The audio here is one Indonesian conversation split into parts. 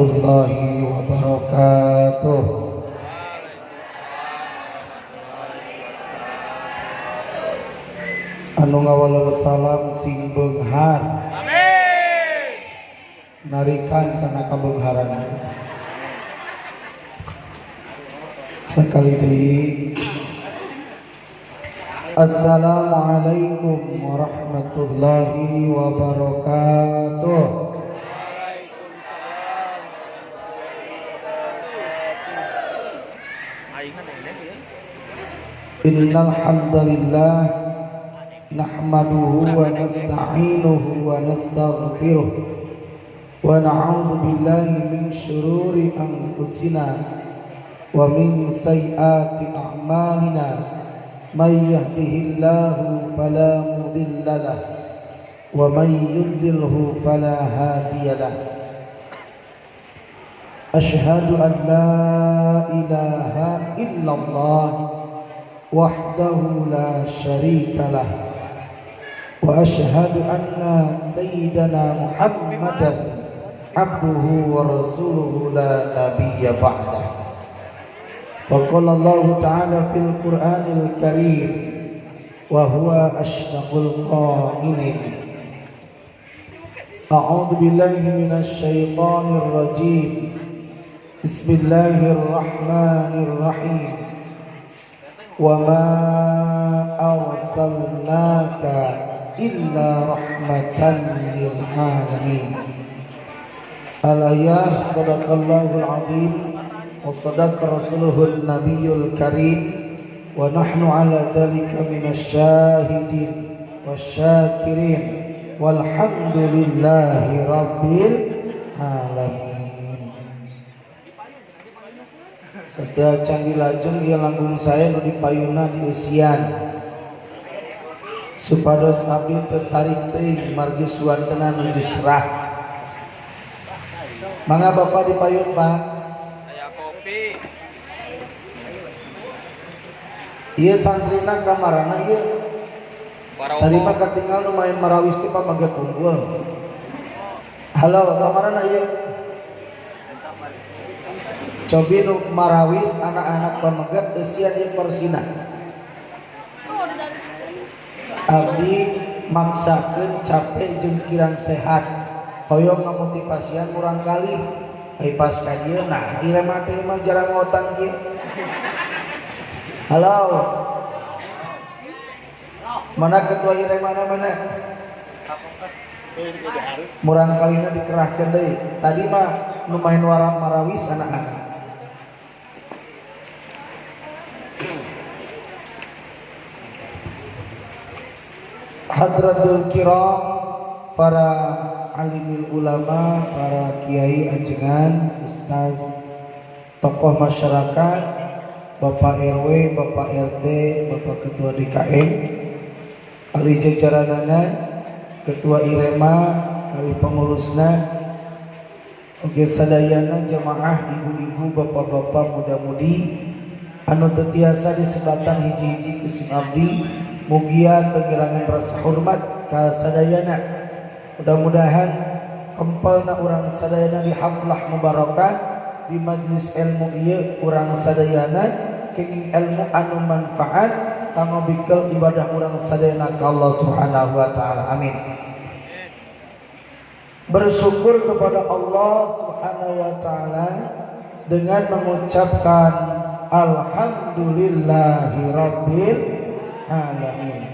warahmatullahi wabarakatuh. Anu ngawal salam sing beunghar. Amin. Narikan kana kabeungharan. Sekali deui. Assalamualaikum warahmatullahi wabarakatuh. Innal hamdalillah nahmaduhu wa nasta'inuhu wa nastaghfiruh wa na'udzu billahi min shururi anfusina wa min sayyiati a'malina may yahdihillahu fala mudilla lahu wa may yudlilhu fala hadiyalah. Asyhadu an la ilaha illallah wahdahu la syarikalah wa asyhadu anna sayyidana Muhammadan abduhu wa rasuluhu la nabiyya ba'dah. Wa qala Allah ta'ala fil Qur'anil Karim wa huwa asydaqul qailin. A'udzu billahi minasy syaithanir rajim. Bismillahirrahmanirrahim. Wa ma arsalnaka illa rahmatan lil alamin. Al-ayah sadaqallahul azim wa sadaqa rasuluhun nabiyul karim wa nahnu ala dhalika minasy syahidin wasyakirin walhamdulillahi rabbil alamin. Setiap candi lajeng ieu langkung saya nu dipayuna di usian supados abdi tertarik teuing margi suantena nuju serah. Mangga Bapak dipayun Pak. Aya kopi. Ieu santrina kamarana ieu. Tadi mah katinggal nu main marawis ti Pak mangga tunggul. Halo kamarana ieu. Cobi nu marawis anak-anak pamegat eusian ieu persina. Abdi maksakeun capek jeung kirang sehat. Hoyong ngamotivasian urang kali. Ai pas ka dieu nah ieu mah teh mah jarang ngotan kieu. Halo. Mana ketua ieu mana? Murang kalina dikerahkeun deui. Tadi mah nu main warang marawis anak-anak. Hadratul kiram, para alimul ulama, para kiai ajengan, ustaz, tokoh masyarakat, Bapak RW, Bapak RT, Bapak Ketua DKM, kali jajaranana, Ketua IREMA, kali pengurusna, oge sadayana jamaah ibu-ibu, bapak-bapak, muda-mudi, anu teu tiasa disebatan hiji-hiji ku sing abdi. Mugia kegirangan rasa hormat ka sadayana. Mudah-mudahan kempelna urang sadayana di haflah mubarakah di majlis ilmu ieu urang sadayana kenging ilmu anu manfaat kanggo bikel ibadah urang sadayana ka Allah Subhanahu wa taala. Amin. Bersyukur kepada Allah Subhanahu wa taala dengan mengucapkan alhamdulillahirabbil alamin.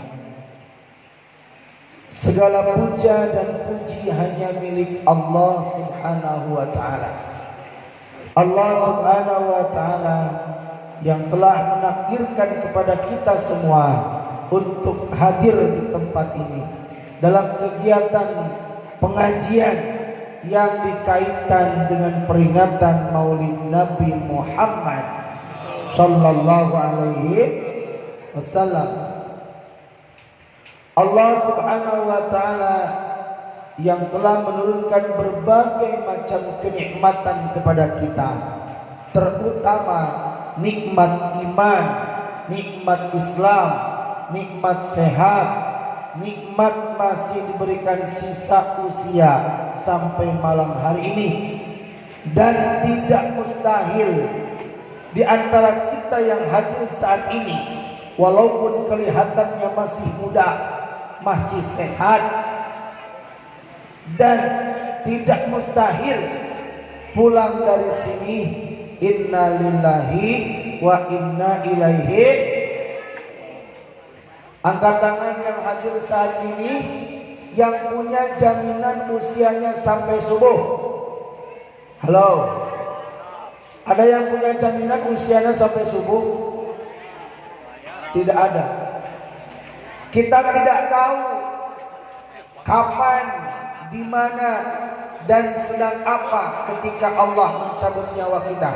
Segala puja dan puji hanya milik Allah Subhanahu wa taala. Allah Subhanahu wa taala yang telah menakdirkan kepada kita semua untuk hadir di tempat ini dalam kegiatan pengajian yang dikaitkan dengan peringatan Maulid Nabi Muhammad sallallahu alaihi wasallam. Allah Subhanahu wa taala yang telah menurunkan berbagai macam kenikmatan kepada kita, terutama nikmat iman, nikmat Islam, nikmat sehat, nikmat masih diberikan sisa usia sampai malam hari ini. dan tidak mustahil di antara kita yang hadir saat ini, walaupun kelihatannya masih muda, masih sehat, dan tidak mustahil pulang dari sini inna lillahi wa inna ilaihi. Angkat tangan yang hadir saat ini yang punya jaminan usianya sampai subuh. Halo, ada yang punya jaminan usianya sampai subuh? Tidak ada. Kita tidak tahu kapan, di mana, dan sedang apa ketika Allah mencabut nyawa kita.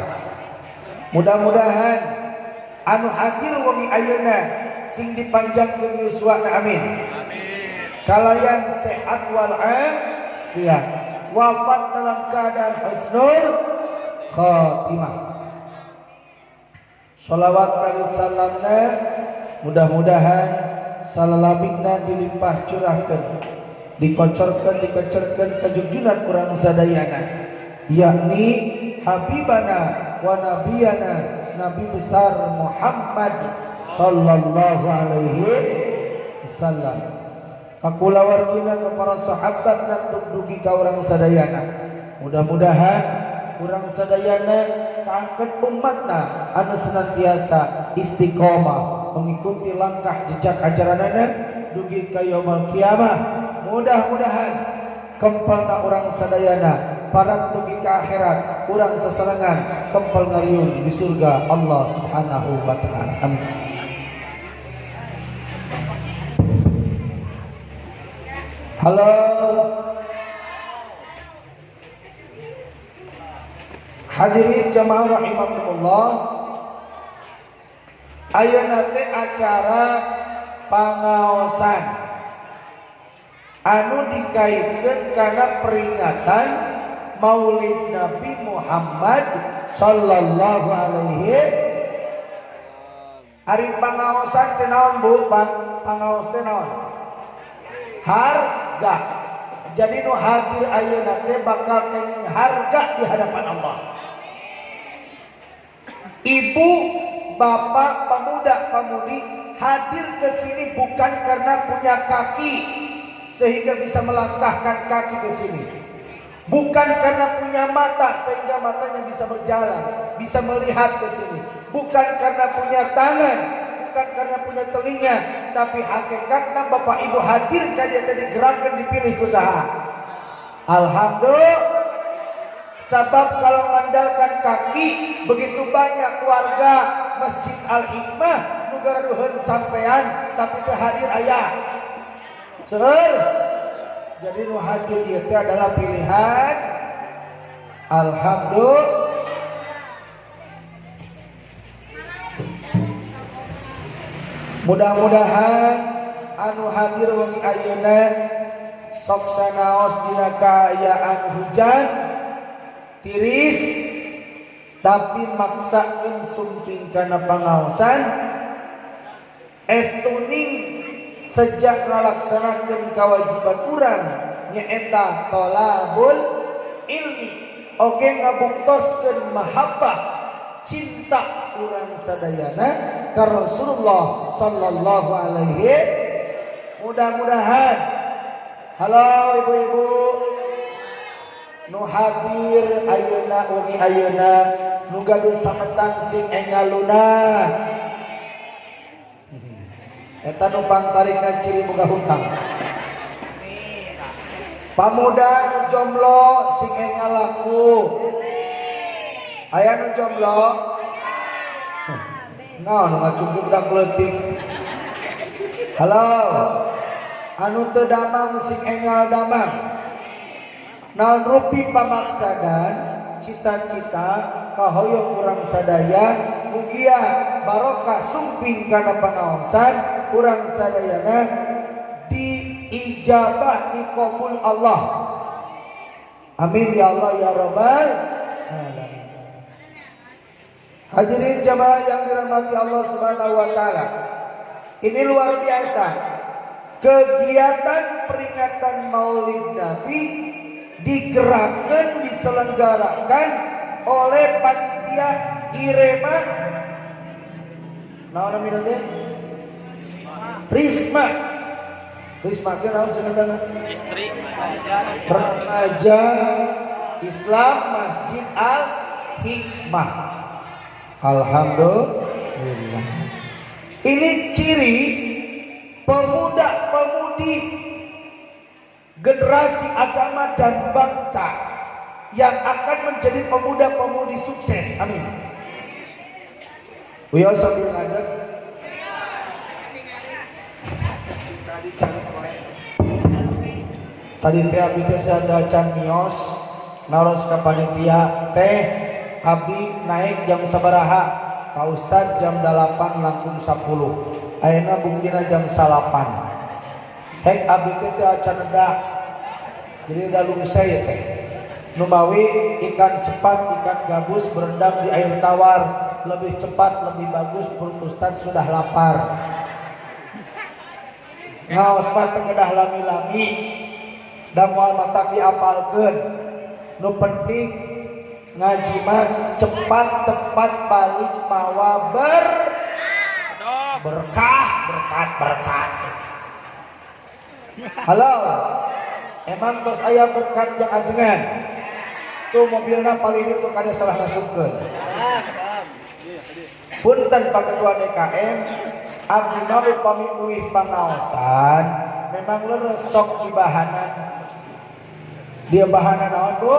Mudah-mudahan anu hadir wengi ayeuna sing dipanjangkeun yuswana amin. Kalayan sehat wal afiat, wafat dalam keadaan husnul khatimah. Sholawat kali salamna mudah-mudahan salalabikna dilimpah curahkeun, dikocorkeun, dikecerkeun kajugjunan urang sadayana, yakni habibana wa nabiyana Nabi besar Muhammad sallallahu alaihi wasallam. Kakulawargina ke para sahabat dan dugi ka urang sadayana. Mudah-mudahan urang sadayana kaangkat umatna anu senantiasa istiqomah mengikuti langkah jejak ajaranana dugi ka yaumul kiamah. Mudah-mudahan kempalna urang sadayana para dugi ka akhirat urang sesarengan kempal ngariung di surga Allah Subhanahu wa taala. Amin. Halo, hadirin jamaah rahimakumullah. Ayeuna teh acara pangaosan anu dikaitkeun kana peringatan Maulid Nabi Muhammad sallallahu alaihi. Ari pangaosan teh naon Bu? Pangaos teh naon? Harga. Jadi nu hadir ayeuna teh bakal kenging harga di hadapan Allah. Ibu, bapak, pemuda, pemudi hadir ke sini bukan karena punya kaki sehingga bisa melangkahkan kaki ke sini. Bukan karena punya mata sehingga matanya bisa berjalan, bisa melihat ke sini. Bukan karena punya tangan, bukan karena punya telinga, tapi hakikatnya Bapak Ibu hadir kadia tadi gerakan dipilih usaha. Alhamdulillah. Sebab kalau mengandalkan kaki, begitu banyak warga Masjid Al-Hikmah nugara duhun sampean tapi teu hadir aya. Seueur. Jadi nu hadir itu adalah pilihan. Alhamdulillah. Mudah-mudahan anu hadir wengi ayeuna sok sanaos dina kaayaan hujan tiris tapi maksakeun sumping kana pangaosan estuning sejak ngalaksanakeun kewajiban urang nyaeta thalabul ilmi oge ngabuktoskeun mahabbah cinta urang sadayana ka Rasulullah sallallahu alaihi. Mudah-mudahan halo ibu-ibu nu hadir ayeuna wengi ayeuna nu gaduh sametan sing engal lunas eta nu pantarikna ciri boga hutang. Pamuda nu jomblo sing engal laku. Aya nu jomblo? Naon nu ngacungkuk dak leutik. Halo. Anu teu damang sing engal damang. Naon rupi pamaksadan cita-cita kahoyong urang sadaya mugia barokah sumping kana pangaosan urang sadayana diijabah dikabul Allah. Amin ya Allah ya rabbal alamin. Hadirin jamaah yang dirahmati Allah Subhanahu wa taala. Ini luar biasa. Kegiatan peringatan Maulid Nabi digerakkan, diselenggarakan oleh panitia Irema naon namanya teh? Risma ke naon sebenarnya? Remaja Islam Masjid Al Hikmah. Alhamdulillah. Ini ciri pemuda-pemudi generasi agama dan bangsa yang akan menjadi pemuda-pemudi sukses. Amin. Buya sambil ngadeg. Tadi teh abdi teh sada can mios naros ka panitia teh abdi naik jam sabaraha Pak Ustad jam 8 langkung 10 ayeuna buktina jam 8 hek abdi teh acan edak jadi udah lungsai ya teh nu mawi ikan sepat ikan gabus berendam di air tawar lebih cepat lebih bagus perut Ustad sudah lapar ngaos mah teu kedah lami-lami da moal matak diapalkeun nu penting ngaji mah cepat tepat balik mawa berkah berkat. Halo, emang tos aya berkat jeung ajengan tuh mobilna paling itu kada salah masukkeun. Punten Pak Ketua DKM abdi mah upami uih pangaosan memang leres sok di bahanan dia bahanan naon Bu?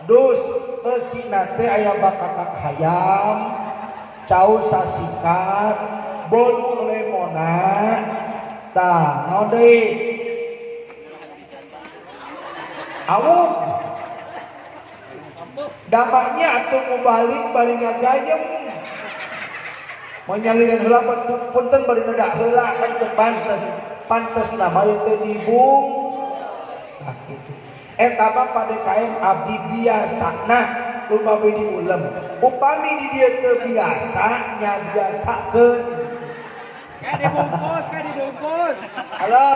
Dus eusina teh aya bakakak hayam, cau sasikat, bolu lemona. Tah, naon deui? Awuk. Dampaknya atuh mubalik balik ngagayem. Mau nyalirin heula punten bari neda heula kan teu pantes nama teh dibung. Nah, gitu. Eta mah PDKM abdi biasana lumawi diulem. Upami di dieu teu biasa nya biasakeun. Ka dibungkus. Halo.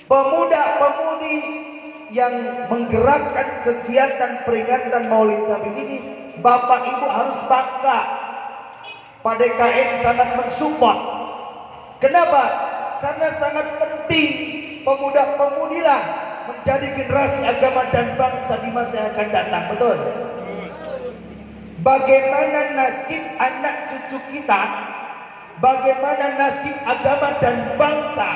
Pemuda-pemudi yang menggerakkan kegiatan peringatan Maulid Nabi ini, Bapak Ibu harus bangga. PDKM sangat mensupport. Kenapa? Karena sangat penting pemuda-pemudilah menjadi generasi agama dan bangsa di masa yang akan datang. Betul? Bagaimana nasib anak cucu kita? Bagaimana nasib agama dan bangsa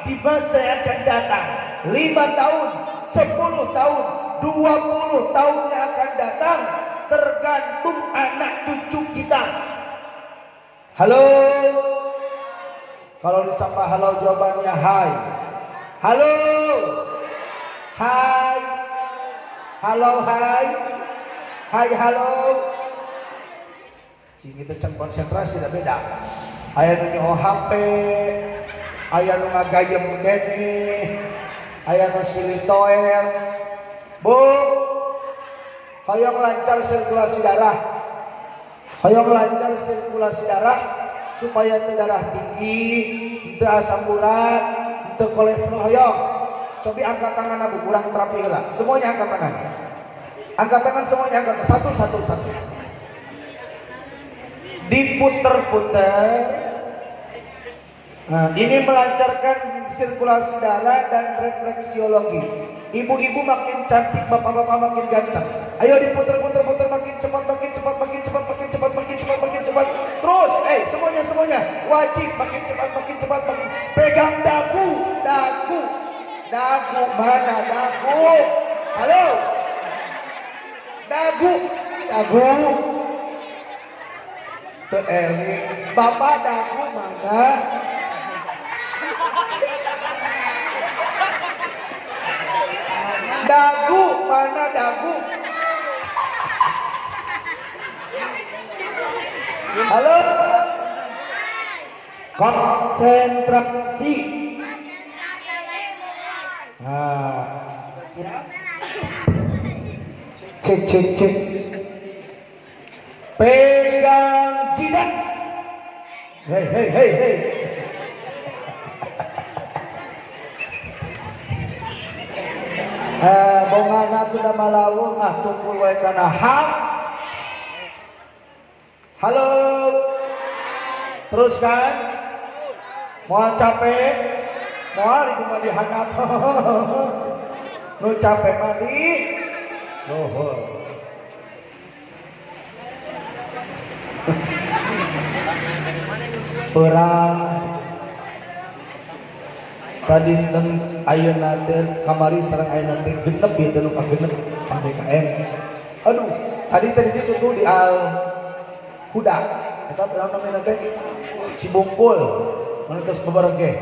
di masa yang akan datang? 5 tahun, 10 tahun, 20 tahun yang akan datang tergantung anak cucu kita. Halo. Kalau disapa halo jawabannya hai. Halo. Hai. Halo hai. Hai halo. Sing kita can konsentrasi da beda. Aya nu nyoho HP, aya nu ngagayem kene, aya nu silih toel. Bu, hoyong lancar sirkulasi darah. Hoyong lancar sirkulasi darah supaya teu darah tinggi, teu asam urat, teu kolesterol. Hoyong. Cobi angkat tangan Abu, kurang terapi heula. Semuanya angkat tangan. Angkat tangan semuanya angkat satu. Diputer-puter. Nah, ini melancarkan sirkulasi darah dan refleksiologi. Ibu-ibu makin cantik, bapak-bapak makin ganteng. Ayo diputer-puter makin cepat. Terus, semuanya wajib makin cepat. Pegang dagu. Dagu mana dagu? Halo. Dagu. Teu eling. Bapak dagu mana? Dagu mana dagu? Halo. Konsentrasi. Nah. Cek. Pegang jidat. Hei. Bongana tuh udah malawung tumpul wae kana ham. Halo. Terus kan? Moal capek? Moal ibu mah dihanap. Nu capek mandi. Luhur. Perang sadinten ayeuna teh kamari sareng ayeuna teh genep ieu teh nu kagenep PDKM. Aduh, tadi tuh di Al Huda. Eta namanya teh Cibungkul. Mana geus bebereng ge.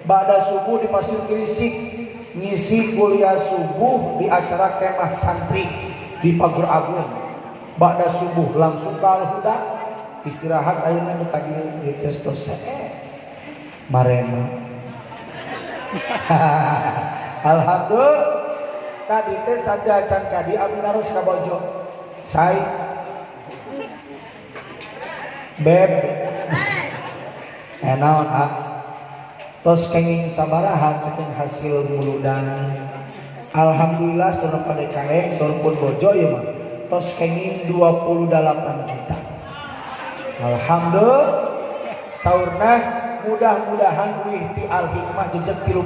Ba'da subuh di Pasir Grisik ngisi kuliah subuh di acara kemah santri di Pagur Agung. Ba'da subuh langsung ke Al Huda. Istirahat ayeuna nu tadi di testos marema. Alhamdulillah tadi teh saja can kadi abdi naros ka bojo. Sai beb naon tos kenging sabaraha saking hasil muludan. Alhamdulillah surang PDKM surpun bojo ieu mah tos kenging 28 juta. Alhamdulillah saurna mudah-mudahan wih ti Al Hikmah jejeg 30.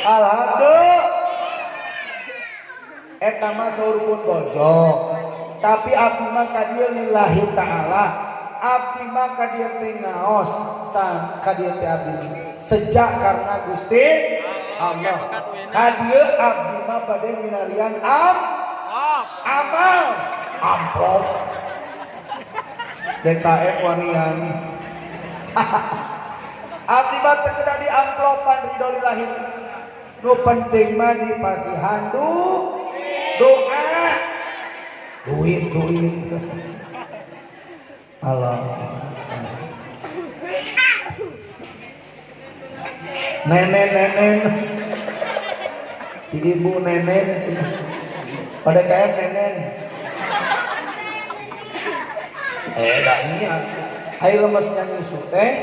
Alhamdulillah eta mah saurpun bojo tapi abdi mah ka dieu lillahi taala. Abdi mah ka dieu teh ngaos ka dieu teh abdi sejak karena Gusti Allah. Ka dieu abdi mah bade minarian amal amplop DKM wanian. Abdi mah teu kudu di amplopan ridho lillahi. Nu penting mah dipasihan doa duit Allah. Nenen ibu nenen pada kayak nenen dah ini air lemesnya nyusu teh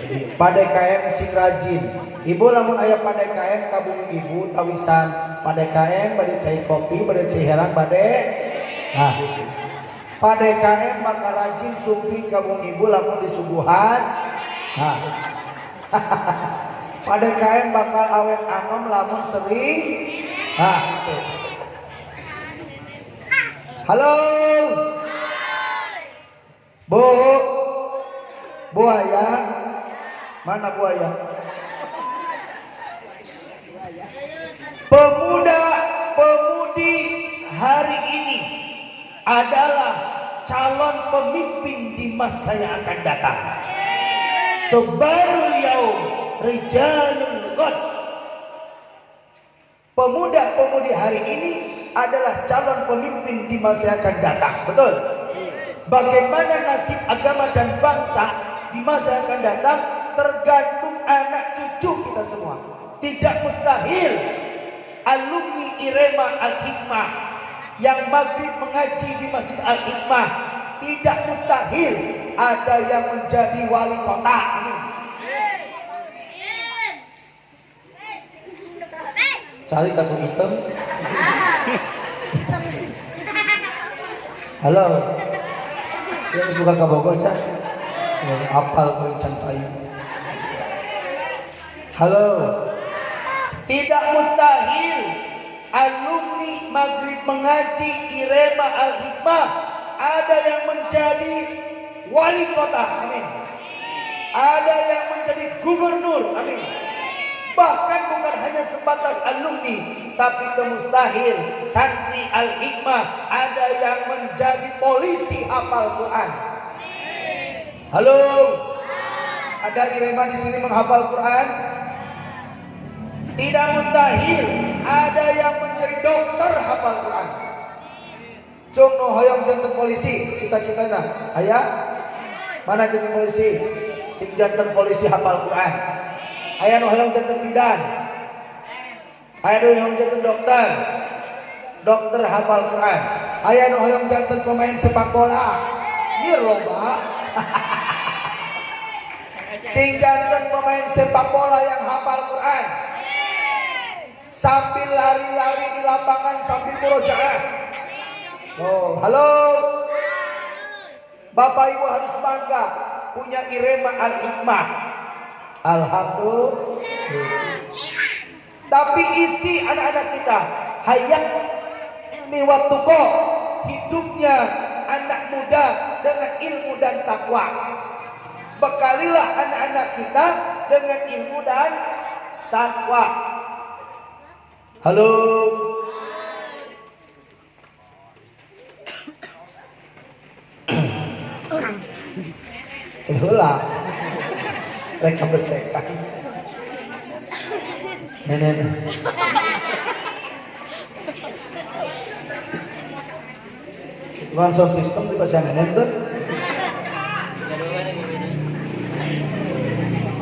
jadi pada KM sing rajin ibu lamun aya pada KM kabumi ibu tawisan pada KM bade cai kopi bade cai herang bade pada KM maka rajin supi kabumi ibu lamun disuguhan pada KM bakal awet anom lamun sering halo buaya mana buaya? Pemuda-pemudi hari ini adalah calon pemimpin di masa yang akan datang. Sebarul yaum rijalul ghad. Pemuda-pemudi hari ini adalah calon pemimpin di masa yang akan datang. Betul? Bagaimana nasib agama dan bangsa di masa yang akan datang tergantung anak cucu kita semua. Tidak mustahil alumni Irema Al-Hikmah yang maghrib mengaji di Masjid Al-Hikmah, tidak mustahil ada yang menjadi wali kota. Cari kartu hitam. Halo, dia harus buka kabogo cah. Apal perencan payu. Halo, tidak mustahil alumni maghrib mengaji Irema Al-Hikmah ada yang menjadi wali kota, amin. Ada yang menjadi gubernur, amin. Bahkan bukan hanya sebatas alumni, tapi mustahil santri Al-Hikmah ada yang menjadi polisi hafal Quran. Halo, ada Irema di sini menghafal Quran? Tidak mustahil ada yang menjadi dokter hafal Quran. Cung no hoyong janten polisi, cita-citanya aya mana jadi polisi? Sing janten polisi hafal Quran. Aya nu hoyong janten bidan. Aya nu hoyong janten dokter. Dokter hafal Quran. Aya nu hoyong janten pemain sepak bola. Ieu lomba. Sing ganteng pemain sepak bola yang hafal Quran. Sambil lari-lari di lapangan sambil murojaah. Oh, halo. Bapak Ibu harus bangga punya Irema Al-Hikmah. Alhamdulillah. Tapi isi anak-anak kita hayat ilmi wa tuqa, hidupnya anak muda dengan ilmu dan takwa. Bekalilah anak-anak kita dengan ilmu dan takwa. Halo. Heula. Mereka bersekan. Nenek. Sound system di bahasa nenek tuh.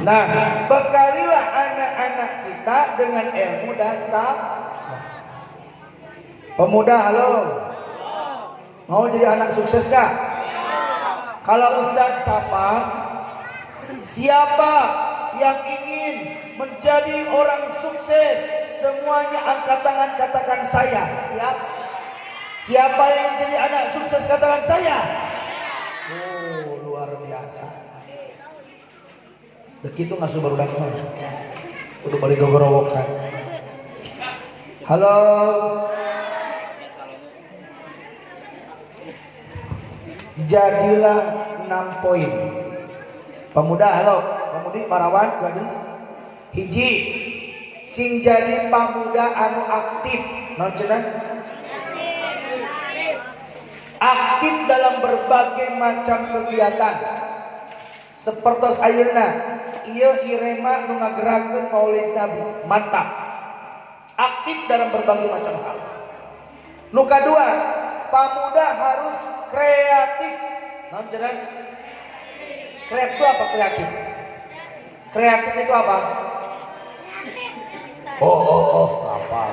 Nah, bekalilah anak-anak kita dengan ilmu dan takwa. Pemuda, halo. Mau jadi anak sukses gak? Kalau Ustadz sapa, siapa yang ingin menjadi orang sukses? Semuanya angkat tangan, katakan saya. Siap? Siapa yang menjadi anak sukses, katakan saya. Oh, luar biasa. Begitu ngasuh baru datang. Udah balik gogorowokan. Halo. Jadilah 6 poin. Pemuda, halo. Pemudi, parawan, gadis. Hiji, sing jadi pemuda anu aktif. Naon cenah? Aktif dalam berbagai macam kegiatan. Sepertos ayeuna ieu Irema nu ngagerakeun Maulid Nabi. Mantap. Aktif dalam berbagai macam hal. Nu kadua, pemuda harus kreatif. Naon cenah? Kreatif itu apa kreatif? Kreatif itu apa? Apa?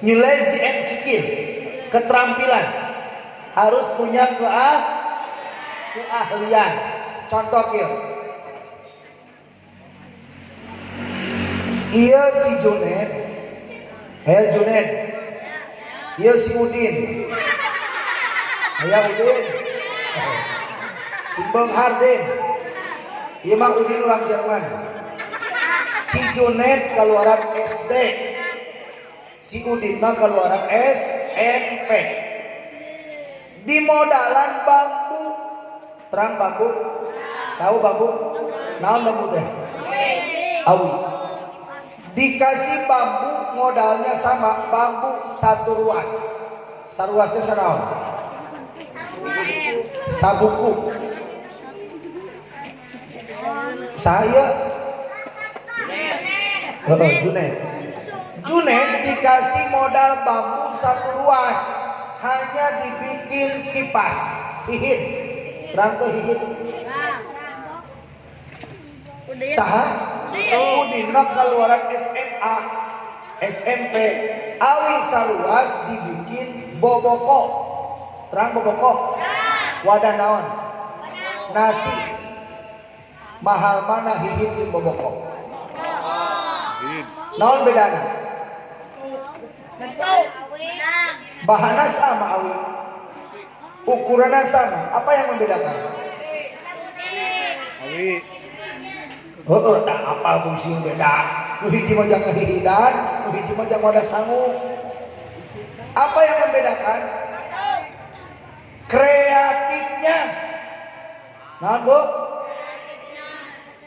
Knowledge and skill, keterampilan. Harus punya keahlian. Contoh kieu. Ieu si Junet. Junet. Ieu si Udin. Udin. Si Bang Hardin. Ieu mah Udin orang Jerman. Si Junet keluaran SD. Si Udin mah keluaran SMP. Di modalan bambu. Terang bambu. Tahu bambu? Naon bambu teh? Awi. Dikasih bambu modalnya sama, bambu satu ruas. Saruas teh sanaon? Sabuku. Saya Junet dikasih modal bambu satu ruas, hanya dibikin kipas. Hihit. Terang tuh hihit. Saha? Udin keluaran SMA, SMP. Awi saruas dibikin boboko. Terang boboko. Wadah naon? Nasi. Mahal mana hihit jeung boboko? Naon bedana? Bahanna sama awi. Ukurannya sama. Apa yang membedakan? Awi. Tak apa fungsi beda. Nu hiji mah jangan hihidan, nu hiji mah jangan wadah sangu. Apa yang membedakan? Kreatifnya. Naon, Bu?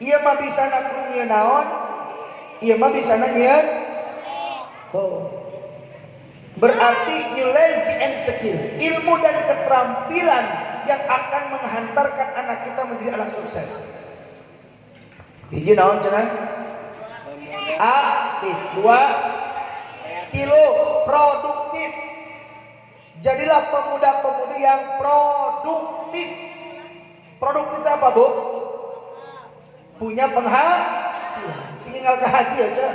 Ieu mah bisa nyieun naon? Ieu mah bisa nyieun. Berarti knowledge and skill, ilmu dan keterampilan yang akan menghantarkan anak kita menjadi anak sukses. Hiji naon cenah? Aktif. 2, 3, produktif. Jadilah pemuda-pemudi yang produktif. Produktif apa, Bu? Punya penghasilan. Singgal ke haji aja.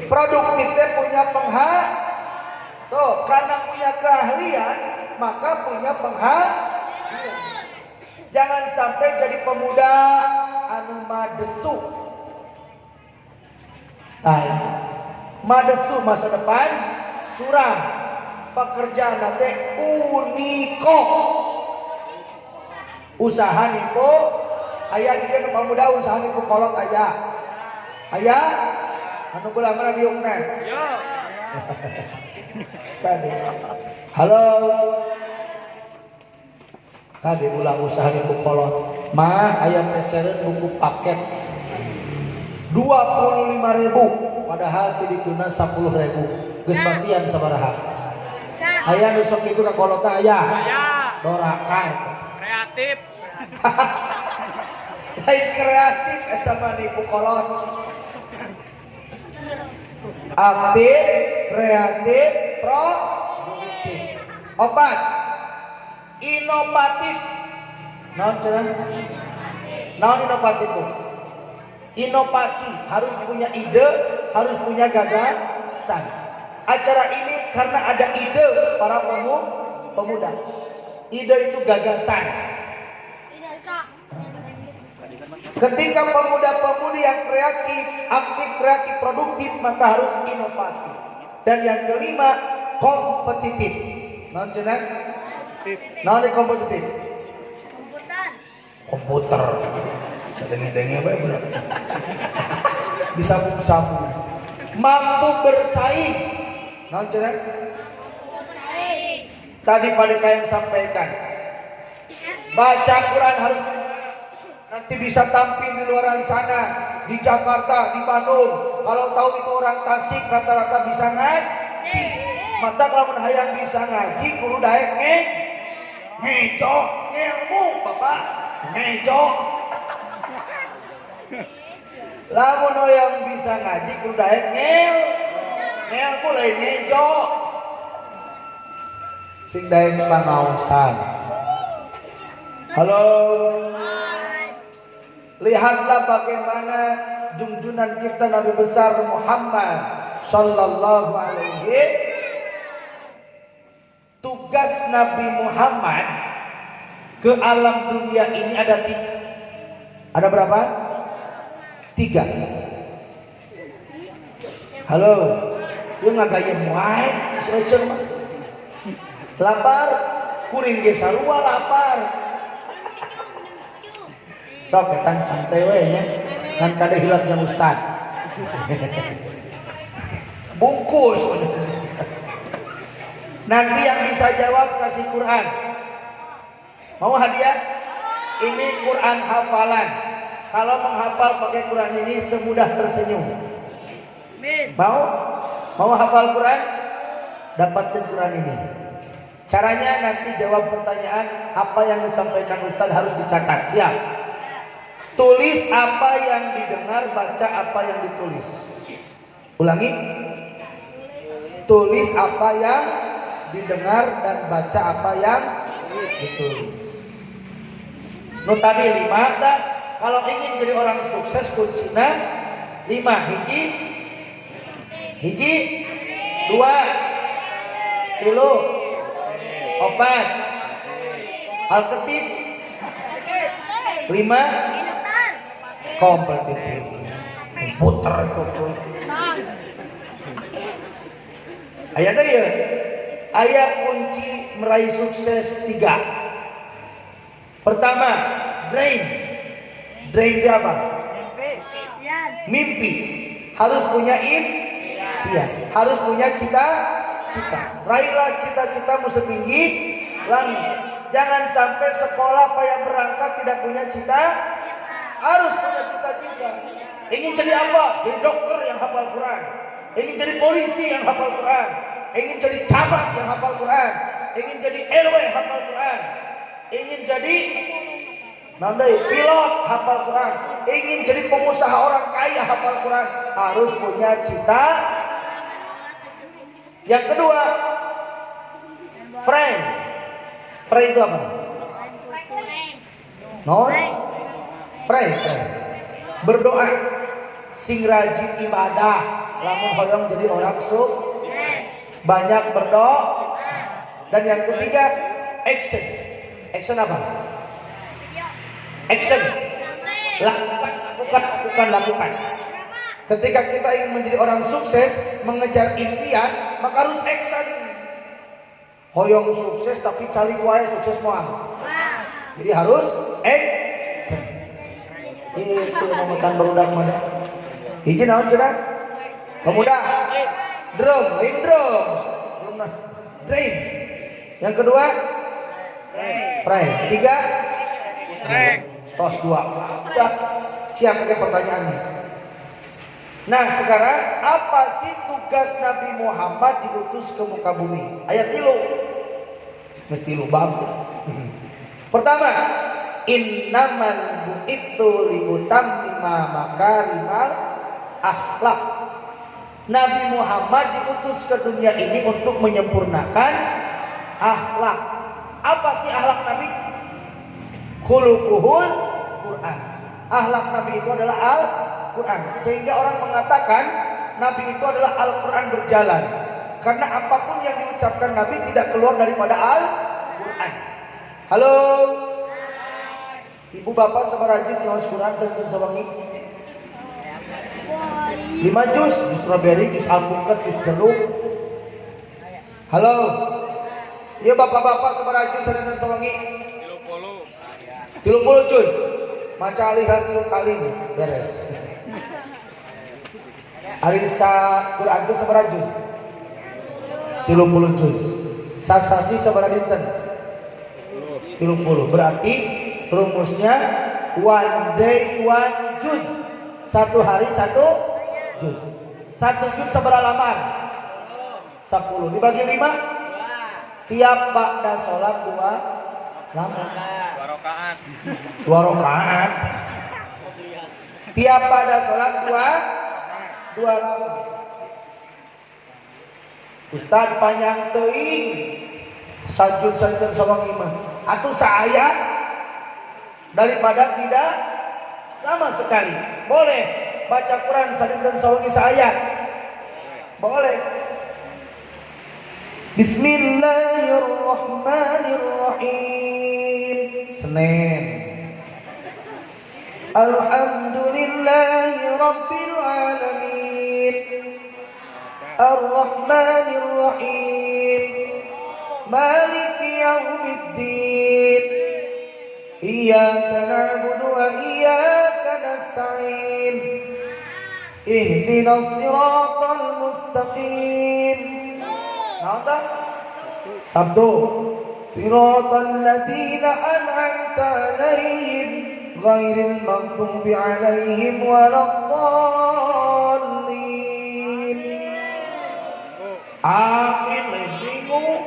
Produktifnya punya Tuh, karena punya keahlian, maka punya penghasilan. Jangan sampai jadi pemuda anu madesu. Madesu masa depan suram. Pekerjaan nanti uniko. Usaha nipu aya di dia pemuda usaha nipu kolot aya anu belah mana diungna. Halo. Tadi ulang usaha nipu kolot. Mah aya pesereun buku paket 25.000 padahal tidituna 10.000. Geus batian sabaraha? Aya nu sok kitu ka kolotna aya. Dorakan. Kreatif. Lain kreatif eta mah nipu kolot. Aktif, kreatif, produktif. Opat. Inovatif. Naon cenah? Naon inovatif bu? Inovasi, harus punya ide, harus punya gagasan. Acara ini karena ada ide para pemuda. Ide itu gagasan. Ketika pemuda-pemudi yang kreatif, aktif, kreatif, produktif, maka harus inovatif. Dan yang kelima, kompetitif. Naon cenah? Naon di kompetitif? Komputer. Sedengeng-dengeng bae bener. Disapu-sapu. Mampu bersaing. Naon cenah? Tadi pada kalian sampaikan. Baca Quran harus nanti bisa tampil di luar sana, di Jakarta, di Bandung. Kalau tahu itu orang Tasik rata-rata bisa ngaji. Mata kalau menhayang bisa ngaji kudu daek ngecok ilmu bapak ngecok. Lamun yang bisa ngaji kudu daek ngel lain ngecok. Sing daek pangaosan. Halo. Lihatlah bagaimana junjungan kita Nabi besar Muhammad sallallahu alaihi. Tugas Nabi Muhammad ke alam dunia ini ada berapa? 3. Halo, yuk ngagayem wae seuceun mah. Lapar, kuring ge sarua lapar. Sok ketan santai we nya. Kan kada hilap jeung ustad. Bungkus. Nanti yang bisa jawab kasih Quran. Mau hadiah? Ini Quran hafalan. Kalau menghafal pakai Quran ini semudah tersenyum. Mau? Mau hafal Quran? Dapatkan Quran ini. Caranya nanti jawab pertanyaan apa yang disampaikan Ustaz harus dicatat. Siap? Tulis apa yang didengar, baca apa yang ditulis. Ulangi. Tulis apa yang didengar dan baca apa yang ditulis. Nu tadi 5 dah. Kalau ingin jadi orang sukses kuncinya 5. Hiji 2 3 4 Alketif 5 kompetitif. Puter kok. Aya deui ya. Aya kunci meraih sukses 3. Pertama, dream itu apa? Mimpi. Harus punya impian. Harus punya cita-cita. Raihlah cita-citamu setinggi langit. Jangan sampai sekolah payah berangkat tidak punya cita. Harus punya cita-cita. Ingin jadi apa? Jadi dokter yang hafal Quran. Ingin jadi polisi yang hafal Quran. Ingin jadi camat yang hafal Quran. Ingin jadi RW hafal Quran. Ingin jadi pilot hafal Quran. Ingin jadi pengusaha orang kaya hafal Quran. Harus punya cita. Yang kedua, friend itu apa? Friend. Berdoa. Sing rajin ibadah. Lamun hoyong jadi orang banyak berdoa. Dan yang ketiga, action apa? Action. Lakukan, lakukan, lakukan, lakukan. Ketika kita ingin menjadi orang sukses, mengejar impian, maka harus action. Hoyong sukses tapi cali wae sukses moal. Jadi harus action. Itu momentan barudak mana? Hiji naon cenah? Pemuda. Drum, lain drum. Train. Yang kedua? Frame. Tiga? Tos dua. Udah siap pakai pertanyaannya. Nah sekarang apa sih tugas Nabi Muhammad diutus ke muka bumi? Ayat 3. Mesti lu bagus. Pertama, innamal bu'itsu liutammima makarimal akhlak. Nabi Muhammad diutus ke dunia ini untuk menyempurnakan akhlak. Apa sih akhlak Nabi? Khuluquhul Quran. Akhlak Nabi itu adalah Al-Quran. Sehingga orang mengatakan Nabi itu adalah Al-Quran berjalan. Karena apapun yang diucapkan Nabi tidak keluar daripada Al-Quran. Halo ibu bapak semerajut yang harus Quran sering sawangi 5 jus strawberry, jus alpukat, jus jeruk. Halo iya bapak-bapak semerajut sering sawangi 30 jus maca alihas 3 kali beres. Arisa Quran itu semerajut 30 jus. Sasasi semerajut 30. Berarti rumusnya one day one juz. Satu hari satu juz. 1 juz seberapa lamar? 10. Dibagi 5? Tiap ba'da sholat 2 lamar. 2 rakaat. Tiap ba'da sholat 2 lamar. Ustaz panjang teuing. Sajud sajud sawang imam. Atau seayat daripada tidak sama sekali. Boleh baca Quran sajud dan sawangi seayat. Boleh. Bismillahirrahmanirrahim. Senin. Alhamdulillahi rabbil alamin. Ar-Rahmanir-Rahim. Maliki yaumiddin. Iyyaka na'budu wa iyyaka nasta'in. Ihdinas siratal mustaqim. Naon Sabtu. Siratal ladzina an'amta 'alaihim ghairil maghdubi 'alaihim waladdallin. Amin. Bingung.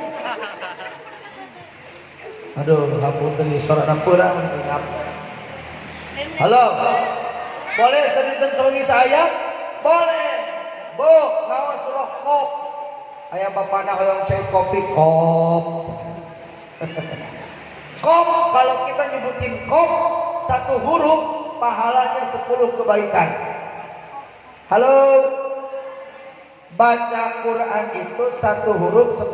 Aduh, hapunten suara nampura meningap. Halo. Boleh sediten sawangi saya? Boleh. Bu, ngawas surah Qaf. Aya bapana hoyong cai kopi Qaf. Qaf, kalau kita nyebutin Qaf satu huruf pahalanya 10 kebaikan. Halo. Baca Quran itu satu huruf 10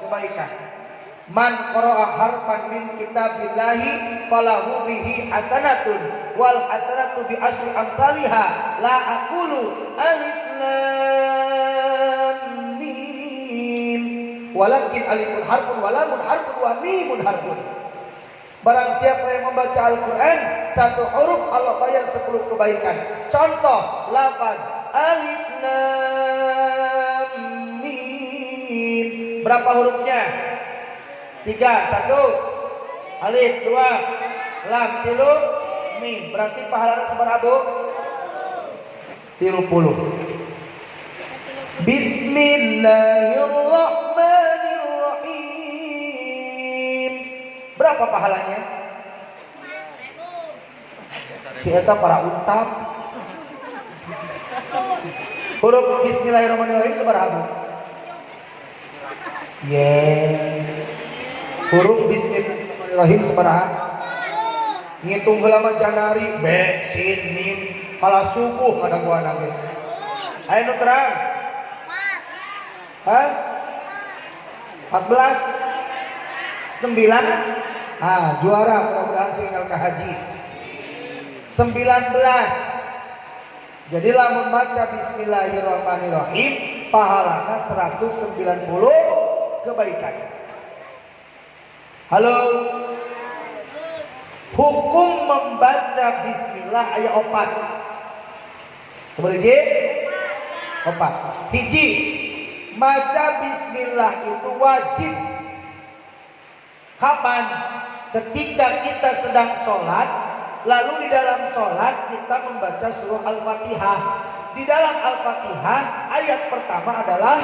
kebaikan. Man qara'a harfan min kitabillahi falahu bihi hasanatun wal hasanatu bi asyri amsalha. La aqulu alif lam mim walakin alifun harfun wa lamun harfun wa mimun harfun. Barang siapa yang membaca Al-Quran satu huruf Allah bayar 10 kebaikan. Contoh lafaz alif lam mim. Berapa hurufnya? 3, 1 alif, 2 lam, 3 mim. Berarti pahalanya seberapa? 30. Bismillahirrahmanirrahim. Berapa pahalanya? Kita para untap. Huruf Bismillahirrahmanirrahim seberapa? Huruf Bismillahirrahmanirrahim seberapa? Ngitung heula mah janari B, Sin, Mim, kala subuh kada gua nage. Ayo nu terang. 14. 9. Juara mudah-mudahan sehingga ke haji. 19. Jadi lamun maca bismillahirrahmanirrahim pahalana 190 kebaikan. Halo. Hukum membaca bismillah aya 4. Seberapa? 4. Hiji, maca bismillah itu wajib. Kapan? Ketika kita sedang sholat, lalu di dalam sholat kita membaca surah Al-Fatihah. Di dalam Al-Fatihah ayat pertama adalah,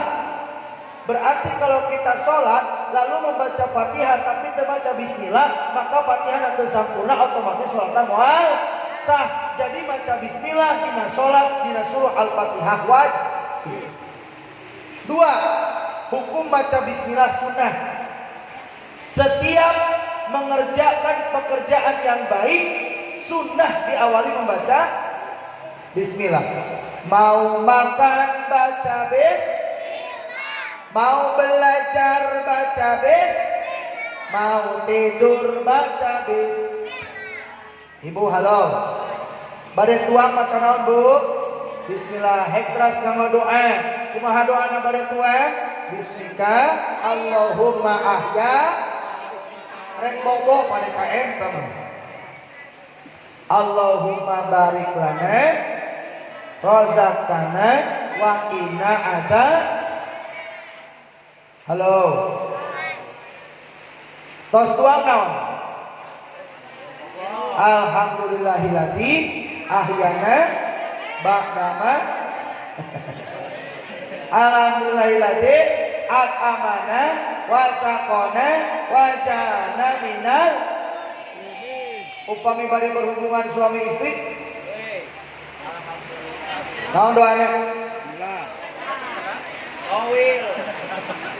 berarti kalau kita sholat lalu membaca Fatihah tapi terbaca bismillah, maka Fatihah nanti sempurna, otomatis sholatnya mual sah. Jadi baca bismillah dina sholat, dina surah Al-Fatihah wajib. 2. Hukum baca bismillah sunnah. Setiap mengerjakan pekerjaan yang baik, sunnah diawali membaca bismillah. Mau makan baca bismillah, mau belajar baca bismillah, mau tidur baca bismillah. Ibu halo, bade tuang maca naon bu? Bismillah. Hekras kanggo doa. Kumaha doana bade tuang? Bismika Allahumma ahya. Rek bobo pada KM teman. Allahumma barik lana razaqtana wa qina adzab. Halo. Tos tuang naon? Alhamdulillahilladzi ahyana ba'dama. Alhamdulillahilladzi at'amana wa saqana wa ja'alna minal. Upami bari berhubungan suami istri, naon doanya?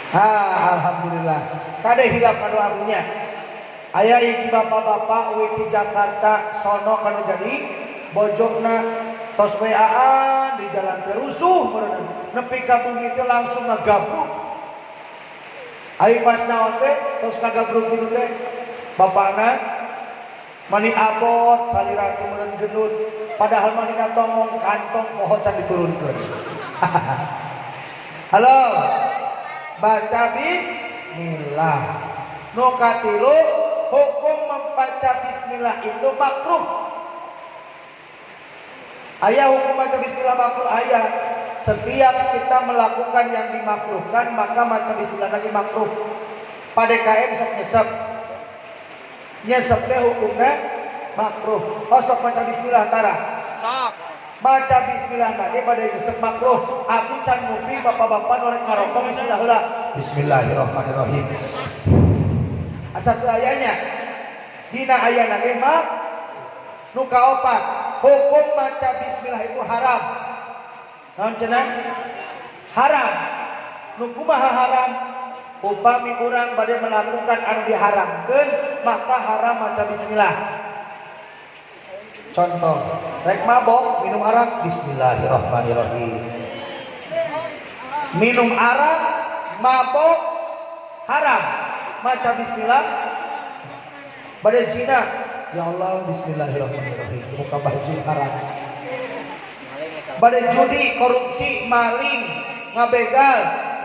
Alhamdulillah. Kade hilap kanu abunya. Aya hiji bapak-bapak uwi di Jakarta sono kanu jadi bojokna tos WA-an di jalan terusuh meureun. Nepi ka bumi teh langsung ngagabruk. Ai pas naon teh tos ngagabruk kitu teh bapakna mani abot salira teh meureun gendut, padahal manina tongong kantong poho can diturunkeun. Halo. Baca bismillah. Nu katilu, hukum membaca bismillah itu makruh. Aya hukum baca bismillah makruh aya. Setiap kita melakukan yang dimakruhkan maka baca bismillah lagi makruh. Pada KM sok nyesep. Nyesep teh hukumnya makruh. Oh sok baca bismillah tara. Sok. Baca bismillah lagi pada nyesep makruh. Abi can ngupi bapak-bapak norek ngarokok bismillah heula. Bismillahirrahmanirrahim. Asa teu ayanya. Dina ayana ge mak nu kaopat, hukum baca bismillah itu haram. Naon cenah? Haram. Nu kumaha haram? Upami urang bade melakukan anu diharamkeun, maka haram baca bismillah. Contoh, rek mabok minum arak bismillahirrahmanirrahim. Minum arak mabok haram, baca bismillah. Bade zina, ya Allah bismillahirrahmanirrahim, buka baju haram. Bade judi, korupsi, maling, ngabegal,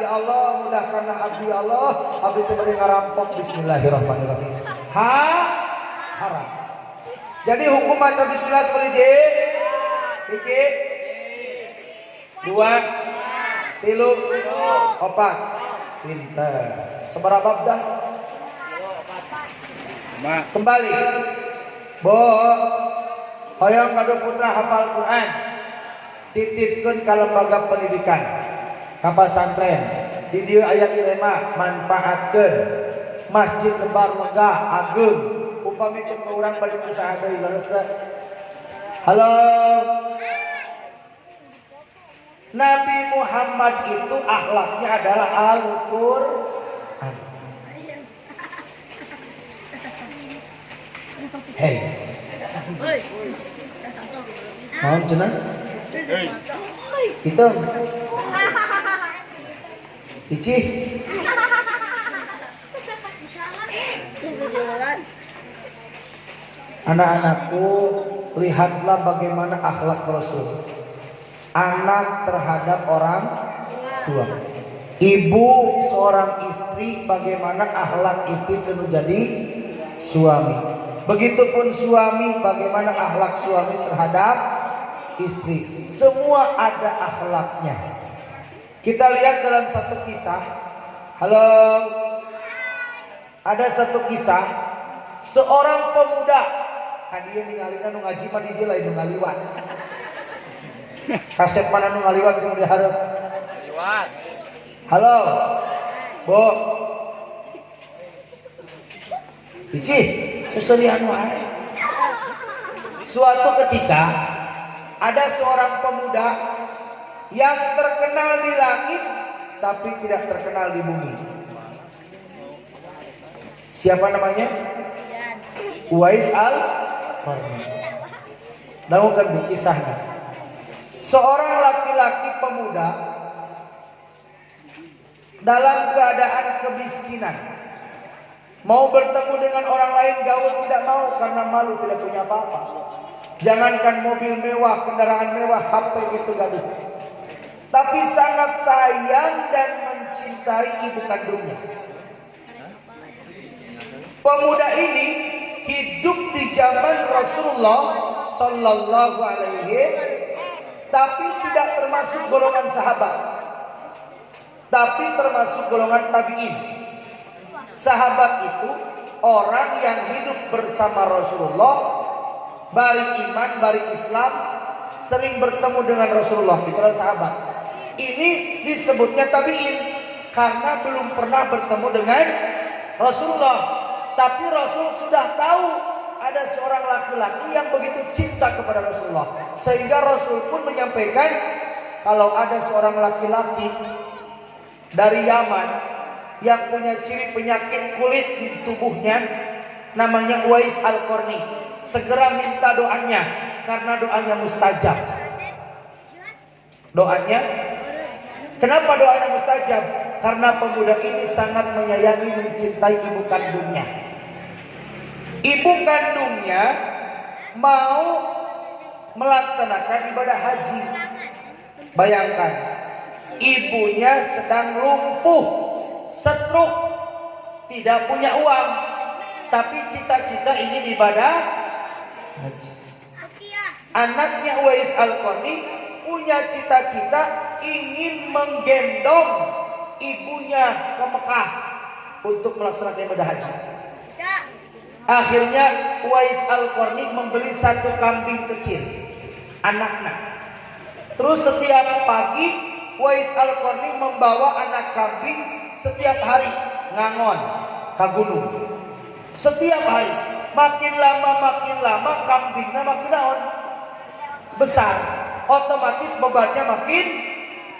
ya Allah mudahkan abdi Allah, abdi teh bade ngarampok bismillahirrahmanirrahim. Haram. Jadi hukum baca bismillah seperti hiji, 2, 3, 4. Pinter. Seberapa dah? Kembali. Bo, hoyong kado putra hafal Quran. Titipkeun ka lembaga pendidikan. Ka pesantren. Di dieu aya ilmu manfaatkeun. Masjid lembar megah ageung. Upami teu urang bade usaha deui leres teh. Halo. Nabi Muhammad itu akhlaknya adalah Al-Qur'an. Hei. Mau cenah? Itu. Ici. Anak-anakku, lihatlah bagaimana akhlak Rasul. Anak terhadap orang tua. Ibu seorang istri, bagaimana akhlak istri penuh jadi suami. Begitupun suami, bagaimana akhlak suami terhadap istri. Semua ada akhlaknya. Kita lihat dalam satu kisah. Halo. Ada satu kisah, seorang pemuda, dia ningalina nu ngaji mah di dia lain nu ngaliwat. Kasep mana nu ngaliwat jeung dihareup. Ngaliwat. Halo. Bu. Ici, suseulian wae. Suatu ketika ada seorang pemuda yang terkenal di langit tapi tidak terkenal di bumi. Siapa namanya? Uwais al-Qarni. Dahukan bu kisahnya. Seorang laki-laki pemuda dalam keadaan kemiskinan, mau bertemu dengan orang lain gaul tidak mau karena malu, tidak punya apa-apa. Jangankan mobil mewah, kendaraan mewah, HP gitu gaduh. Tapi sangat sayang dan mencintai ibu kandungnya. Pemuda ini hidup di zaman Rasulullah Sallallahu Alaihi, tapi tidak termasuk golongan sahabat, tapi termasuk golongan tabi'in. Sahabat itu orang yang hidup bersama Rasulullah, bari iman, bari Islam, sering bertemu dengan Rasulullah. Itu adalah sahabat. Ini disebutnya tabi'in karena belum pernah bertemu dengan Rasulullah. Tapi Rasul sudah tahu ada seorang laki-laki yang begitu cinta kepada Rasulullah, sehingga Rasul pun menyampaikan kalau ada seorang laki-laki dari Yaman yang punya ciri penyakit kulit di tubuhnya, namanya Uwais al-Qarni, segera minta doanya karena doanya mustajab. Doanya, kenapa doanya mustajab? Karena pemuda ini sangat menyayangi, mencintai ibu kandungnya. Ibu kandungnya mau melaksanakan ibadah haji. Bayangkan, ibunya sedang lumpuh, stroke, tidak punya uang, tapi cita-cita ingin ibadah haji. Anaknya Uwais al-Qarni punya cita-cita ingin menggendong ibunya ke Mekah untuk melaksanakan ibadah haji. Akhirnya Uwais al-Qarni membeli satu kambing kecil, anak-anak. Terus setiap pagi Uwais al-Qarni membawa anak kambing setiap hari ngangon ke gunung. Setiap hari, makin lama kambingnya makin naon besar, otomatis bebannya makin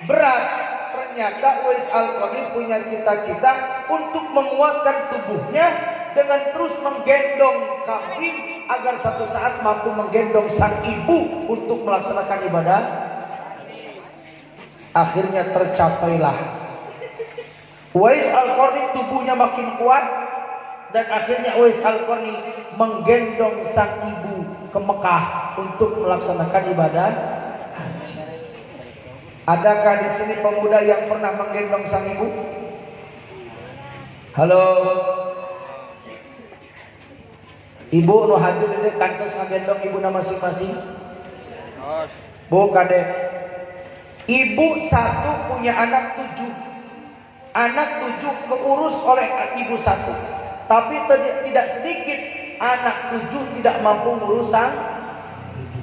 berat. Ternyata Uwais al-Qarni punya cita-cita untuk menguatkan tubuhnya dengan terus menggendong kambing agar satu saat mampu menggendong sang ibu untuk melaksanakan ibadah. Akhirnya tercapailah. Uwais al-Qarni tubuhnya makin kuat dan akhirnya Uwais al-Qarni menggendong sang ibu ke Mekah untuk melaksanakan ibadah haji. Adakah di sini pemuda yang pernah menggendong sang ibu? Halo. Ibu nu hadir ini kantos ngagendong ibu na masing-masing. Bu kadek. Ibu satu punya anak 7. Anak 7 keurus oleh ibu satu. Tapi tidak sedikit anak 7 tidak mampu ngurus sang ibu.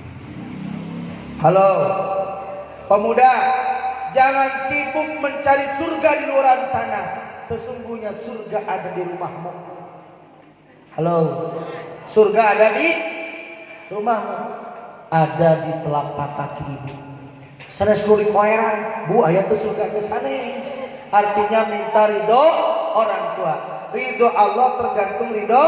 Halo. Pemuda, jangan sibuk mencari surga di luar sana. Sesungguhnya surga ada di rumahmu. Halo. Surga ada di rumahmu, ada di telapak kaki ibu. Sanes kulit koeran, bu ayat itu surga ke sanes. Artinya minta ridho orang tua. Ridho Allah tergantung ridho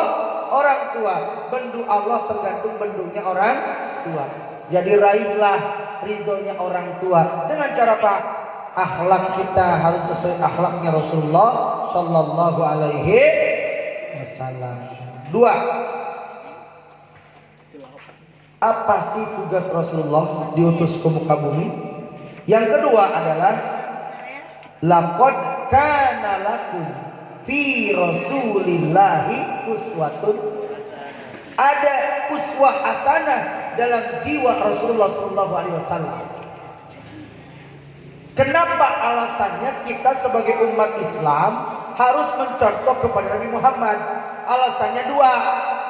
orang tua. Bendu Allah tergantung bendunya orang tua. Jadi raihlah ridhonya orang tua. Dengan cara apa? Akhlak kita harus sesuai akhlaknya Rasulullah Sallallahu Alaihi Wasallam. 2. Apa sih tugas Rasulullah diutus ke muka bumi? Yang kedua adalah laqad kana lakum fi rasulillahi uswatun. Ada uswah hasanah dalam jiwa Rasulullah sallallahu alaihi wasallam. Kenapa alasannya kita sebagai umat Islam harus mencontoh kepada Nabi Muhammad? Alasannya dua.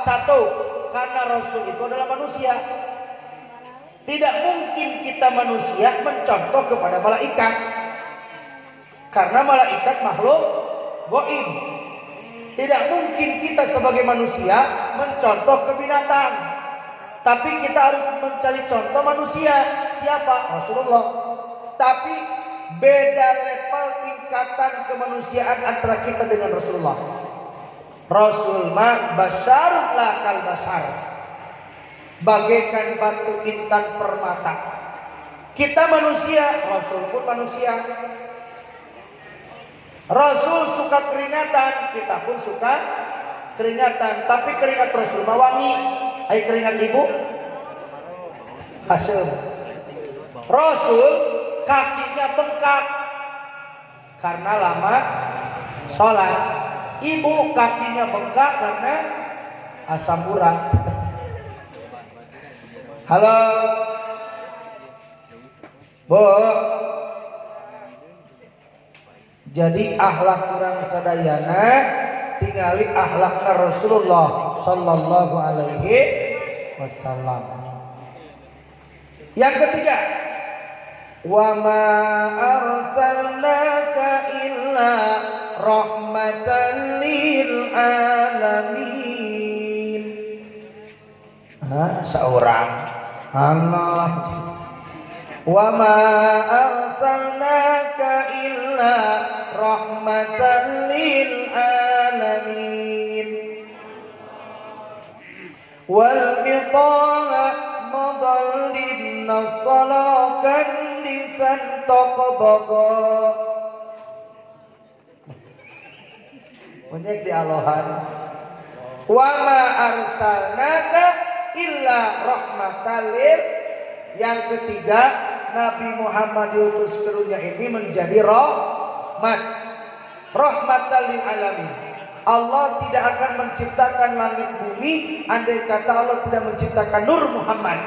Satu, karena Rasul itu adalah manusia. Tidak mungkin kita manusia mencontoh kepada malaikat, karena malaikat makhluk gaib. Tidak mungkin kita sebagai manusia mencontoh ke binatang, tapi kita harus mencari contoh manusia. Siapa? Rasulullah. Tapi beda level tingkatan kemanusiaan antara kita dengan Rasulullah. Rasul mah basyarun la kal basyar, bagaikan batu intan permata. Kita manusia, Rasul pun manusia. Rasul suka keringatan, kita pun suka keringatan. Tapi keringat Rasul mah wangi. Ai keringat ibu asem. Rasul kakinya bengkak karena lama sholat. Ibu kakinya bengkak karena asam urat. Halo Bu. Jadi akhlak kurang sadayana tingali akhlakna Rasulullah sallallahu alaihi wasallam. Yang ketiga, wa ma arsalnaka illa rahmatan lil alamin. Seorang Allah. Wa ma arsalnaka illa rahmatan lil alamin. Wal bitaha madallin nasalakan lisan taqbaqa. Menyek di alohan. Wa ma arsalnaka illa rahmatan lil. Yang ketiga, Nabi Muhammad diutus ke dunia ini menjadi rahmat, rahmatan lil alamin. Allah tidak akan menciptakan langit bumi andai kata Allah tidak menciptakan Nur Muhammad.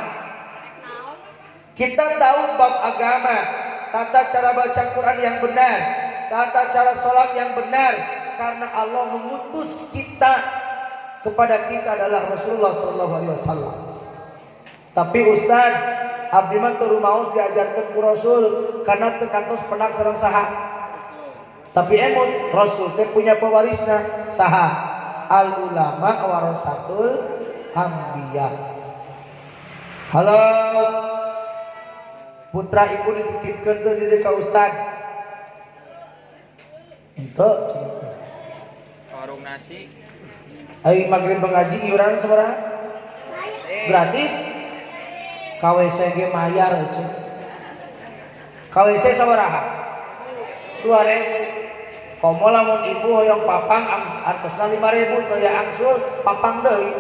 Kita tahu bab agama, tata cara baca Quran yang benar, tata cara sholat yang benar, karena Allah mengutus kita, kepada kita adalah Rasulullah SAW. Tapi Ustaz, abdi mah teu rumaos diajarkeun ku Rasul karena teu kantos penak sareng saha. Tapi emon Rasul teh punya pewarisna saha? Al ulama warasatul anbiya. Halo. Putra ibu dititipkeun teu di ka Ustaz. Henteu. Warung nasi. Ai magrib mengaji iuran sabaraha? Gratis. KWC ge mayar aja. KWC sabaraha? 2.000. Komo lamun ibu hoyong papang artosna 5.000 teu ya angsul papang deui.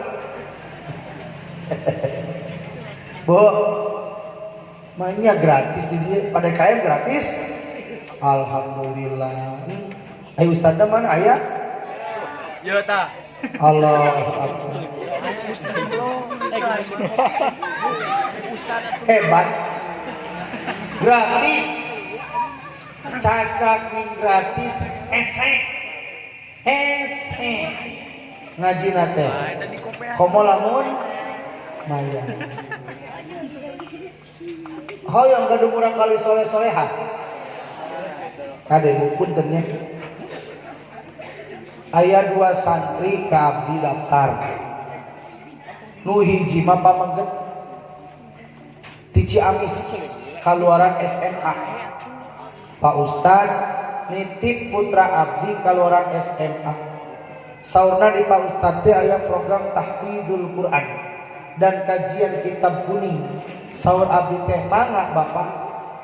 Bu, mainnya gratis di dia, pada KM gratis. Alhamdulillah. Ayo Ustaz mana aya? Ya ta. Allah Akbar. Hebat. Gratis. Cacak nih gratis. Ese. Ngaji nate. Komo lamun maya. Hoyong gadung urang kali soleh-soleha. Kade punten nya. Aya 2 santri ka abdi daftar. Nu hiji mah pamengget ti Ciamis kaluaran SMA. Pak Ustad nitip putra abdi kaluaran SMA. Saurna di Pak Ustad teh aya program tahfidzul Quran dan kajian kitab kuning. Saur abdi teh mangga Bapak.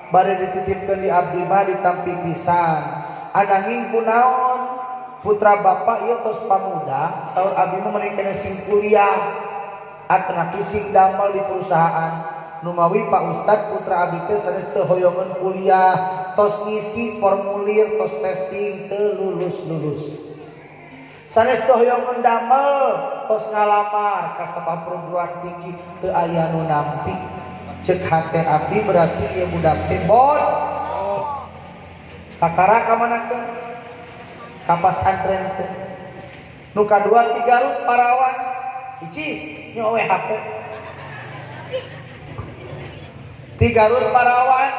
Bari dititipkeun di abdi mah ditampi pisan. Ananging kunaon? Putra bapak ieu tos pamuda, saur abdi mah meuni kene sing kuliah. atna kising damel di perusahaan numawi Pak Ustad putra abdi teh sanes teu hoyongan kuliah tos ngisi formulir tos testing teu lulus sanes teu hoyongan damel tos ngalamar ka sabab perguruan tinggi teu aya nu nampi ceuk hate abdi berarti ieu budak teh bod kakara ka manakeun ka pasantren teh nu kadua ti Garut Parawan hiji nyowe HP di Garut Parawan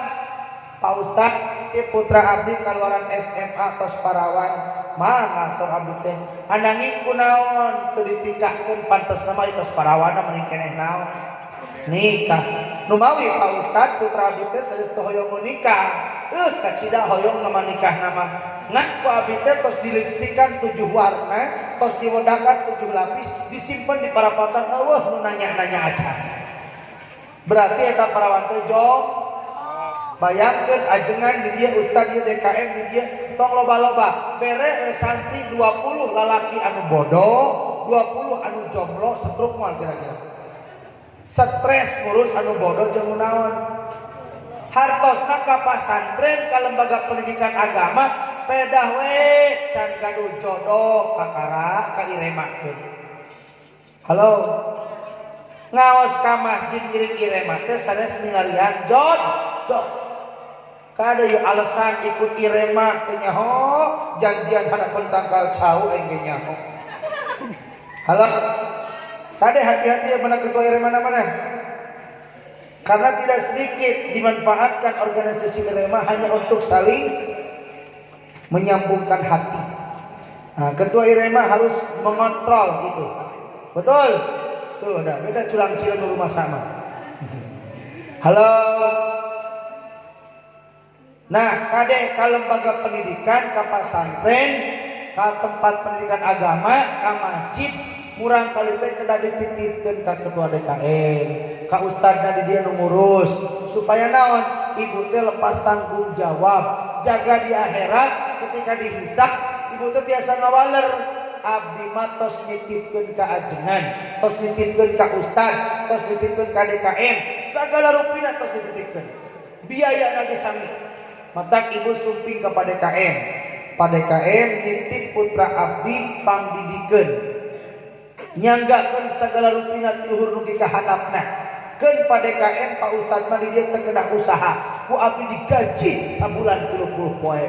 Pak Ustad ti putra abdi kaluaran SMA tos Parawan mana sok abdi teh ananging kunaon teu ditikahkeun pantes nama tos Parawan mending keneh naon nikah numawi Pak Ustad putra abdi teh sanes teu hoyong nikah kacida hoyong nama nikah nama ngan ku abdi teh tos dilipstikan 7 warna tos diwedakan 7 lapis disimpen di parapatan eueuh nu nanya-nanya acan berarti eta Parawan teh jong bayangkeun ajengan di dieu ustad di DKM di dieu tong loba-loba bere santri 20 lalaki anu bodoh 20 anu jomblo setruk moal kira-kira stres ngurus anu bodoh jeung naon hartosna ka pasantren ka lembaga pendidikan agama pedah we can gaduh jodoh kakara ka iremakeun halo ngaos ka masjid ngiring irema teh sanes mingarian jodoh kada ieu alasan ikut irema teh nyaho janjian hadapan tanggal cau engge nyaho halo kade hati-hati ya mana ketua irema mana karena tidak sedikit dimanfaatkan organisasi irema hanya untuk saling menyambungkan hati. Nah, ketua irema harus mengontrol gitu betul. Tuh udah beda culang cium rumah sama. Halo. Nah, kade ka lembaga pendidikan, ka pasantren, ka tempat pendidikan agama, ka masjid, murang kali teh kedah dititipkeun ka ketua DKM, ka ustadna di dieu nu ngurus supaya naon? Ibu teh lepas tanggung jawab, jaga di akhirat ketika dihisab, ibu teh tiasa ngawaler. Abdi mah tos nitipkeun ka ajengan, tos nitipkeun ka ustad, tos nitipkeun ka DKM, sagala rupina tos dititipkeun. Biaya ge sami. Matak ibu sumping ka DKM. Pa DKM nitip putra abdi pangdidikeun. Nyanggakeun sagala rupina ti luhur nu ka handapna. Keun pa DKM pa ustad mah di dieu teu kedah usaha. Ku abdi digaji sabulan 30 poe.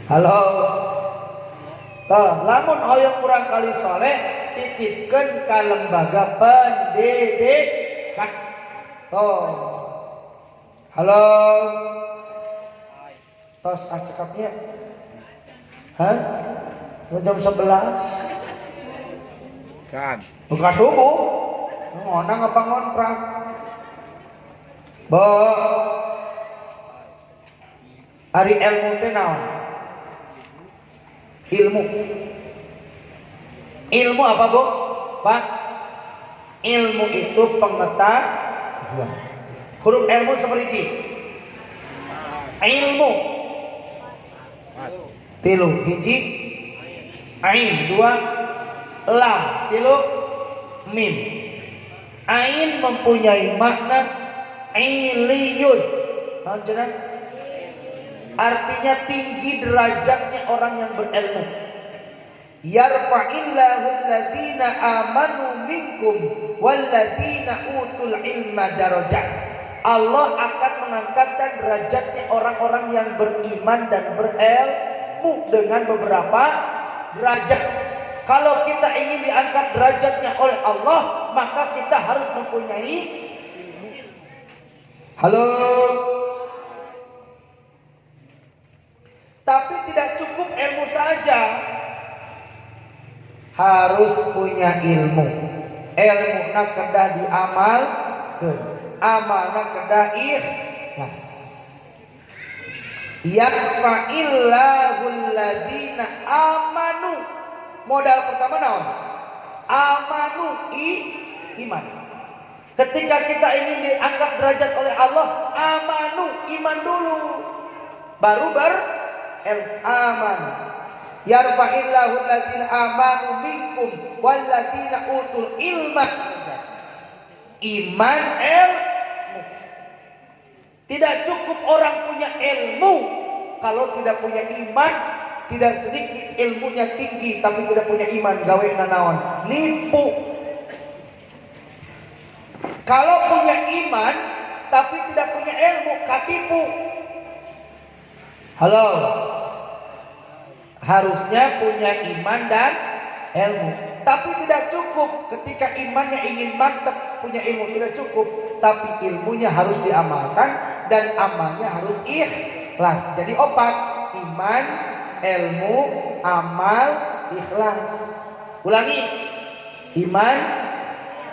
Halo. Lamun hoyong kurang kali soleh titipkeun ka lembaga pendidikan. Halo. Tos acekapnya. Hah? Jam 11. Kan. Buka subuh. Ngonang apa ngontrak? Ari ilmu teh naon? Ilmu apa Bu? Pak? Ilmu itu pengetahuan. Huruf ilmu seperti ilmu tilu hiji ain dua lam tilu mim. Ain mempunyai makna iliyun. Tahu cenah? Artinya tinggi derajatnya orang yang berilmu. Yarfa'illahu alladhina amanu minkum walladhina utul ilma darajat. Allah akan mengangkatkan derajatnya orang-orang yang beriman dan berilmu dengan beberapa derajat. Kalau kita ingin diangkat derajatnya oleh Allah, maka kita harus mempunyai halo. Tapi tidak cukup ilmu saja, harus punya ilmu. Ilmu nak kedah diamal, amal nak kedah ikhlas. Yarfa'illahul ladzina amanu. Modal pertama naon? Amanu iman. Ketika kita ingin diangkat derajat oleh Allah, amanu iman dulu, baru aman. Yarfa'illahu alladziina aamanu minkum walladziina utul ilma. Iman, ilmu. Tidak cukup orang punya ilmu kalau tidak punya iman. Tidak sedikit ilmunya tinggi tapi tidak punya iman, gawe nanaon, nipu. Kalau punya iman tapi tidak punya ilmu, katipu. Halo. Harusnya punya iman dan ilmu, tapi tidak cukup. Ketika imannya ingin mantap, punya ilmu tidak cukup, tapi ilmunya harus diamalkan dan amalnya harus ikhlas. Jadi opat: iman, ilmu, amal, ikhlas. Ulangi: iman,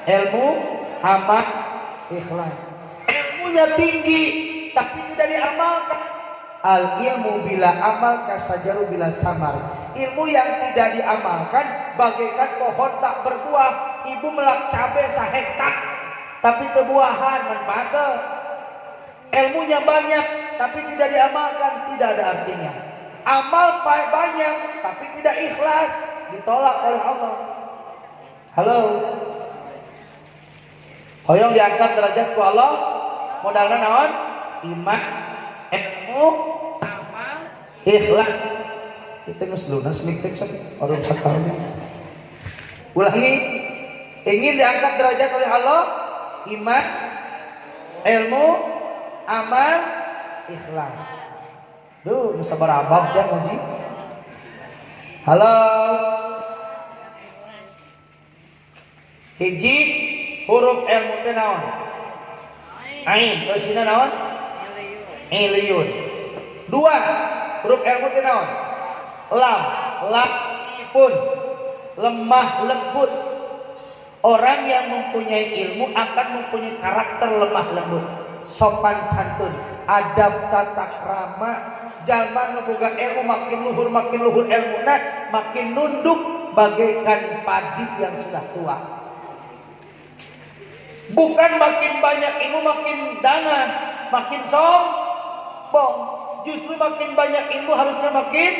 ilmu, amal, ikhlas. Ilmunya tinggi tapi tidak diamalkan. Al ilmu bila amal kasajaru bila samar. Ilmu yang tidak diamalkan bagaikan pohon tak berbuah. Ibu melak cabe sahektar tapi kebuahan manfaatnya. Ilmunya banyak tapi tidak diamalkan, tidak ada artinya. Amal banyak tapi tidak ikhlas, ditolak oleh Allah. Halo. Hoyong diangkat derajat ku Allah. Modalna naon? Iman, ilmu, amal, ikhlas. Kita geus lunas mikir orang sakali. Ulangi. Ingin diangkat derajat oleh Allah, iman, ilmu, amal, ikhlas. Duh, bisa berabab ya ngaji. Halo. Hiji huruf ilmu teh naon? Ain. Eusina naon? Iliyun. Dua huruf ilmu teh naon? Lam. Latifun. Lemah lembut. Orang yang mempunyai ilmu akan mempunyai karakter lemah lembut, sopan santun, adab tata krama. Jalma nu boga ilmu makin luhur ilmuna, makin nunduk bagaikan padi yang sudah tua. Bukan makin banyak ilmu makin dana, makin sombong. Justru makin banyak ilmu harusnya makin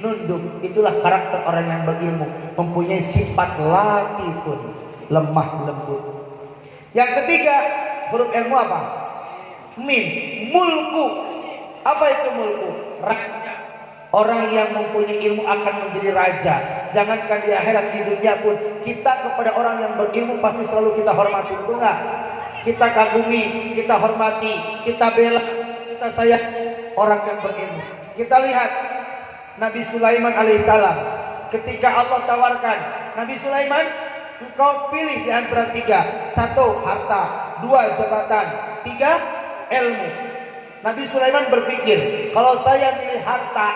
nunduk. Itulah karakter orang yang berilmu, mempunyai sifat latifun, lemah lembut. Yang ketiga huruf ilmu apa? Mim. Mulku. Apa itu mulku? Raja. Orang yang mempunyai ilmu akan menjadi raja. Jangankan di akhirat, di dunia pun kita kepada orang yang berilmu pasti selalu kita hormati, betul nggak? Kita kagumi, kita hormati, kita bela, kita sayang orang yang berilmu. Kita lihat Nabi Sulaiman alaihissalam, ketika Allah tawarkan, Nabi Sulaiman, engkau pilih di antara tiga: satu harta, dua jabatan, tiga ilmu. Nabi Sulaiman berpikir, kalau saya pilih harta,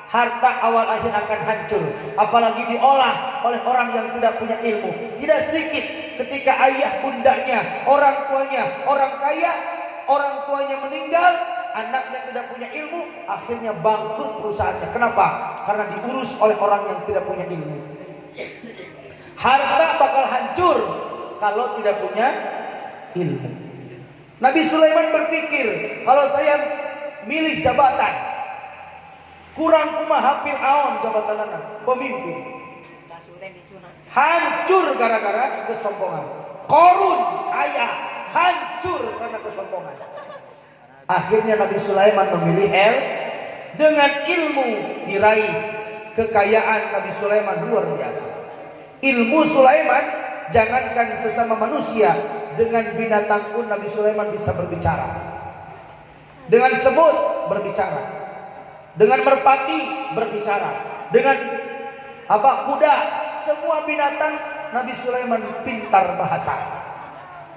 harta awal akhir akan hancur, apalagi diolah oleh orang yang tidak punya ilmu. Tidak sedikit ketika ayah bundanya, orang tuanya, orang kaya, orang tuanya meninggal, anaknya tidak punya ilmu, akhirnya bangkrut perusahaannya. Kenapa? Karena diurus oleh orang yang tidak punya ilmu. Harta bakal hancur kalau tidak punya ilmu. Nabi Sulaiman berpikir, kalau saya milih jabatan, kurang kumaha Fir'aun jabatan anak pemimpin, hancur gara-gara kesombongan. Korun kaya, hancur karena kesombongan. Akhirnya Nabi Sulaiman memilih dengan ilmu diraih kekayaan. Nabi Sulaiman luar biasa. Ilmu Sulaiman, jangankan sesama manusia, dengan binatang pun Nabi Sulaiman bisa berbicara. Dengan semut berbicara, dengan merpati berbicara, dengan kuda, semua binatang Nabi Sulaiman pintar bahasa.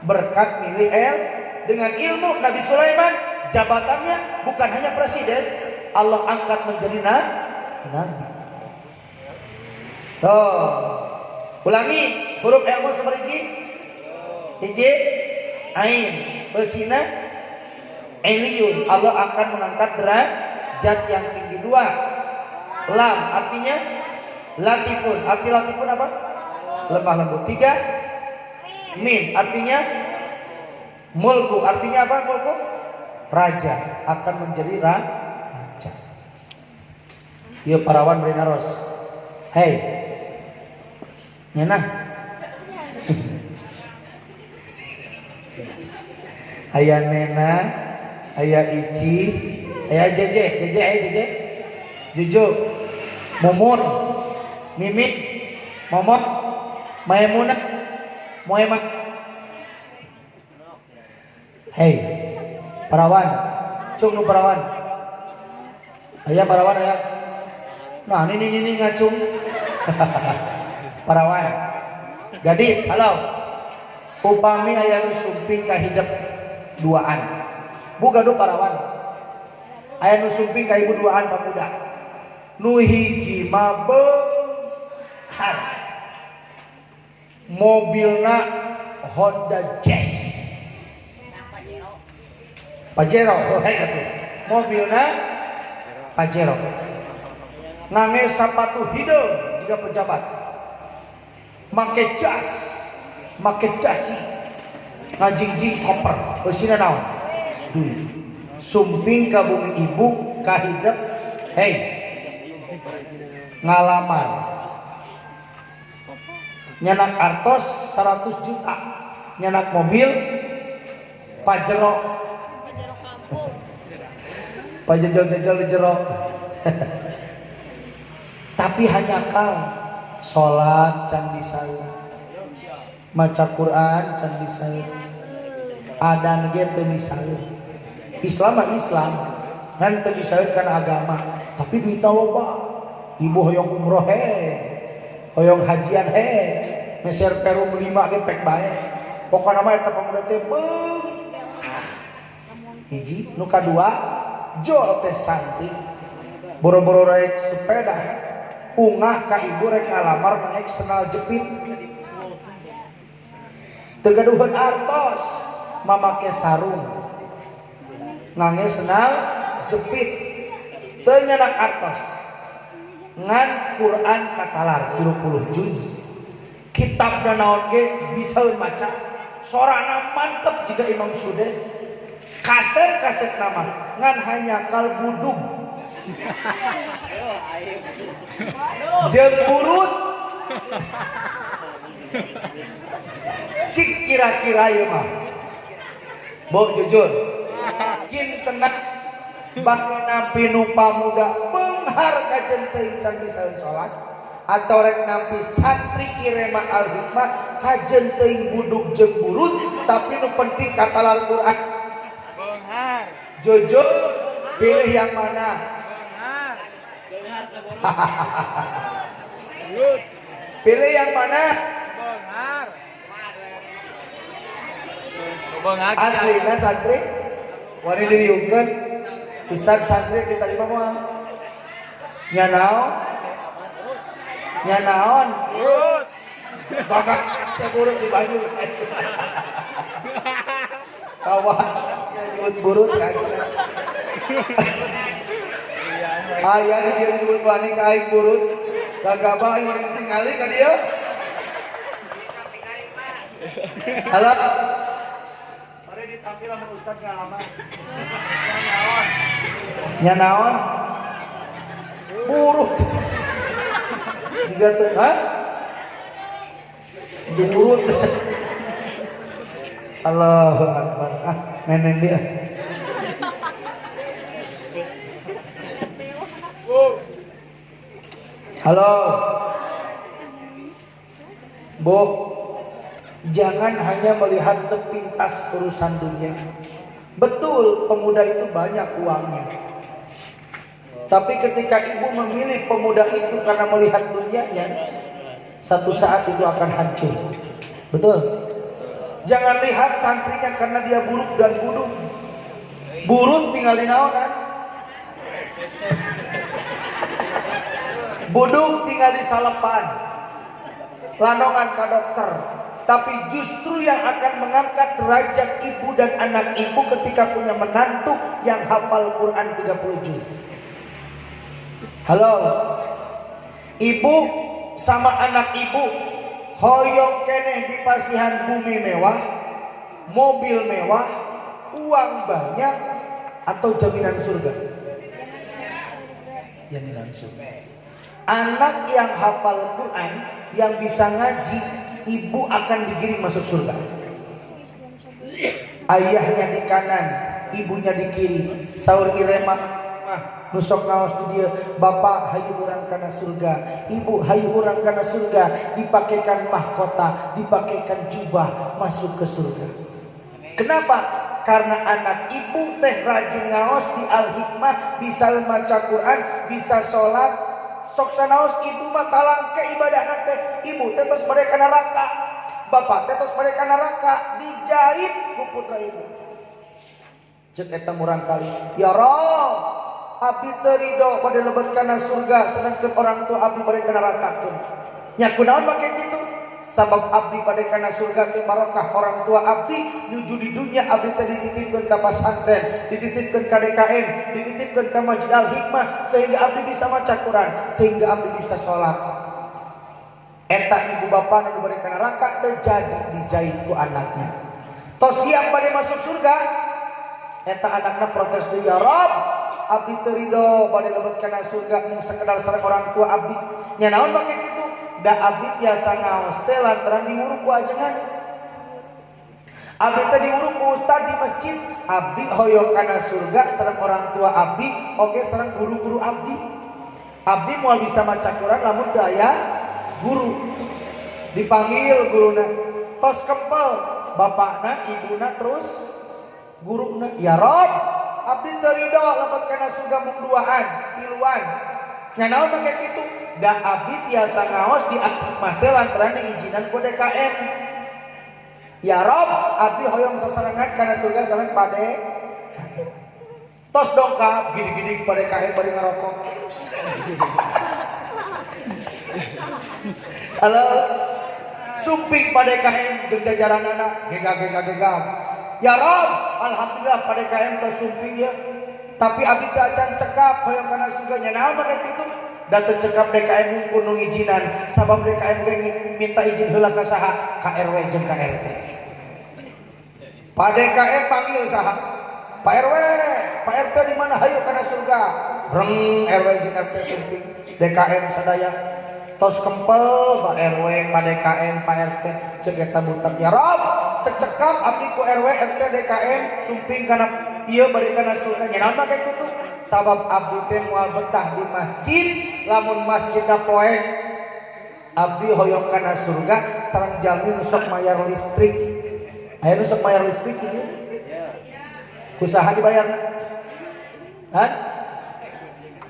Berkat milih dengan ilmu Nabi Sulaiman, jabatannya bukan hanya presiden, Allah angkat menjadi nabi. Ulangi huruf ilmu seperti hiji ain, eusina iliyun. Allah akan mengangkat derajat yang tinggi. Dua lam, artinya latifun. Arti latifun apa? Lemah lembut. Tiga mim, artinya mulku. Artinya apa mulku? Raja. Akan menjadi raja. Ieu parawan beri naros. Hei. Nyenah. Aya Nena, aya Ici, aya Jeje, aya Jeje. Juju, Mumun, Mimit, Momot, Maimunah, Moemat. Hei, parawan, cung nu parawan. Aya parawan aya. Nah, ini ngacung. Parawan. Gadis, halo. Upami aya nu sumping ka hidep duaan. Bu gaduh parawan. Aya nu sumping ka ibu duaan pamuda. Nu hiji mah beunghar. Mobilna Honda Jazz. Pajero, oh hai atuh. Mobilna Pajero. Ngange sapatu hideung juga pejabat. Make jas, make dasi. Ngajingjing koper, eusina naon? Duit. Sumping ka bumi ibu ka hidep. Hei. Ngalamar. Nyanak artos 100 juta. Nyanak mobil Pajero. Pajejol-jejol di jero. Tapi hanya kal salat can disaeur, maca Quran can disaeur, adan ge teu disaeur. Islam mah Islam, ngan teu disaeur kana agama, tapi duitna loba. Ibu hoyong umroh he, hoyong hajian he, meser perum 5 ge pek bae. Pokona mah eta pamuda teh beung. Hiji, nu kadua jol teh santri boro-boro rek sepeda ungah ka ibu rek ngalamar naik senal jepit tegaduhan artos mamake sarung ngange senal jepit teu nyanak artos ngan Quran katalar 30 juz kitabna naon ge bisa maca sorana mantep jika Imam Sudes kaset nama ngan hanya kal budug jeung burut cik kira-kira ieu mah bo jujur kintenah bakal nampi nu pamuda beunghar kajenteung can disaeun salat atau rek nampi santri Irema Al Hikmah kajenteung budug jeung burut tapi nu penting katalar Quran. Jujur, pilih yang mana? Pilih yang mana? Aslinya santri, wani diriungkeun Ustaz santri kita di mana? Nyanaon? Nyanaon? Bagak segurut di baju. Kawan burut kaguna. Aya dia nyebut wani ka aing burut. Gagabah yang tinggali ka dieu. Halo. Mari ditampil sama Ustaz ngalaman. Nya naon? Burut. Juga teh, hah? Burut. Allahu Akbar. Ah, nenek dia. Halo. Bu, jangan hanya melihat sepintas urusan dunia. Betul, pemuda itu banyak uangnya. Tapi ketika ibu memilih pemuda itu karena melihat dunianya, satu saat itu akan hancur. Betul. Jangan lihat santrinya karena dia buruk dan buduk. Buruk tinggal di naonan. Buduk tinggal di salepan. Lanongan ke dokter. Tapi justru yang akan mengangkat derajat ibu dan anak ibu ketika punya menantu yang hafal Quran 30 juz. Halo. Ibu sama anak ibu hoyong keneh di pasihan bumi mewah, mobil mewah, uang banyak, atau jaminan surga? jaminan surga. Anak yang hafal Quran, yang bisa ngaji, ibu akan digiring masuk surga. Ayahnya di kanan, ibunya di kiri. Saur irema nusok ngaos di dia, bapak hayu urang kana surga, ibu hayu urang kana surga, dipakaikan mahkota, dipakaikan jubah, masuk ke surga. Kenapa? Karena anak ibu teh rajin ngaos di Al-Hikmah, bisa maca Quran, bisa sholat. Sok sanaos ibu mah talangke ibadah teh, ibu tetes mereka neraka, bapak tetes mereka neraka, dijahit ku putra ibu. Cek eta murang kali, ya Rob, abdi teu ridho bade lebet kana surga, sedangkan orang tua abdi bade kana neraka. Nya kunaon make kitu? Sabab abdi bade kana surga teh barokah orang tua abdi nuju di dunya abdi teh dititipkeun ka pasantren, dititipkeun ka DKM, dititipkeun ka Masjid Al-Hikmah sehingga abdi bisa maca Quran, sehingga abdi bisa sholat. Eta ibu bapa nu bade kana neraka teh jadi dijahit ku anaknya. Tos siap bade masuk surga, eta anakna protes deui, ya Rob, abdi teu ridho bade lebet kana surga mung sakedar sareng orang tua abdi. Nya naon make kitu? Da abdi tiasa ngaos teh lantaran diuruk ku ajengan. Abdi teh diuruk ku ustad di masjid, abdi hoyong kana surga sareng orang tua abdi, oge sareng guru-guru abdi. Abdi moal bisa maca Quran lamun teu aya guru. Dipanggil guruna, tos kempel, bapakna, ibuna, terus guruna. Ya Rob, abdi teu ridho lebet kana surga mung duaan, tiluan. Nya naon make kitu? Da abdi tiasa ngaos di Al-Hikmah teh lantaran diizinan ku DKM. Ya Rob, abdi hoyong sasarengan kana surga sareng pade. Tos dongkap gini-gini pade DKM bari ngarokok. Halo. Sumping pade DKM jeung jajaranana gegag. Ya Rob, alhamdulillah pade DKM tos sumping ya. Tapi abdi teh acan cekap hoyong kana surga. Nya naon make kitu? Da teu cekap DKM hungkul nu izinan, sabab DKM ge minta izin heula ka saha? Ka RW jeung ka RT. Pak DKM panggil saha? Pak RW, Pak RT di mana? Hayu kana surga. Breng RW jeung RT sumping. DKM sadaya tos kempel Pak RW, Pak DKM, Pak RT ceuk eta butak. Ya Rob, teu cekap abdi ku RW, RT, DKM sumping kana ieu bari kana surga. Nya naon make kitu? Sabab abdi teh moal betah di masjid, lamun masjidna poe abdi hoyong kana surga sareng jalmi nu sok mayar listrik. Aya nu sok mayar listrik ieu? Kusaha dibayar? Han?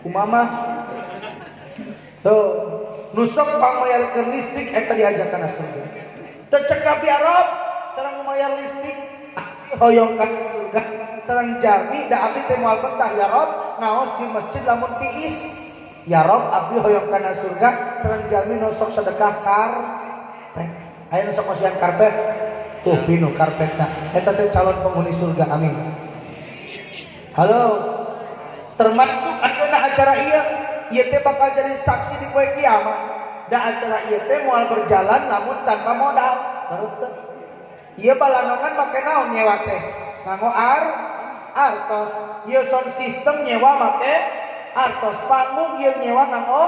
Kumama? Tuh, nu sok pamayarkeun listrik eta diajak kana surga. Teu cekap ya Rob, sareng mayar listrik hoyong kana surga sareng jalmi da abdi teh moal betah ya Rob ngaos di masjid lamun tiis. Ya Rob, abdi hoyong kana surga sareng jalmi nu sok sedekah karpet. Aya nu sok masihan karpet. Tuh pinu karpetna. Eta teh calon penghuni surga, amin. Halo. Termasuk ayeuna acara ieu teh bakal jadi saksi di poe kiamat. Da acara ieu teh moal berjalan namun tanpa modal. Terus teh ieu balanongan make naon nyewa teh? Nganggo artos. Ieu sound system nyewa make artos. Panggung ieu nyewa nganggo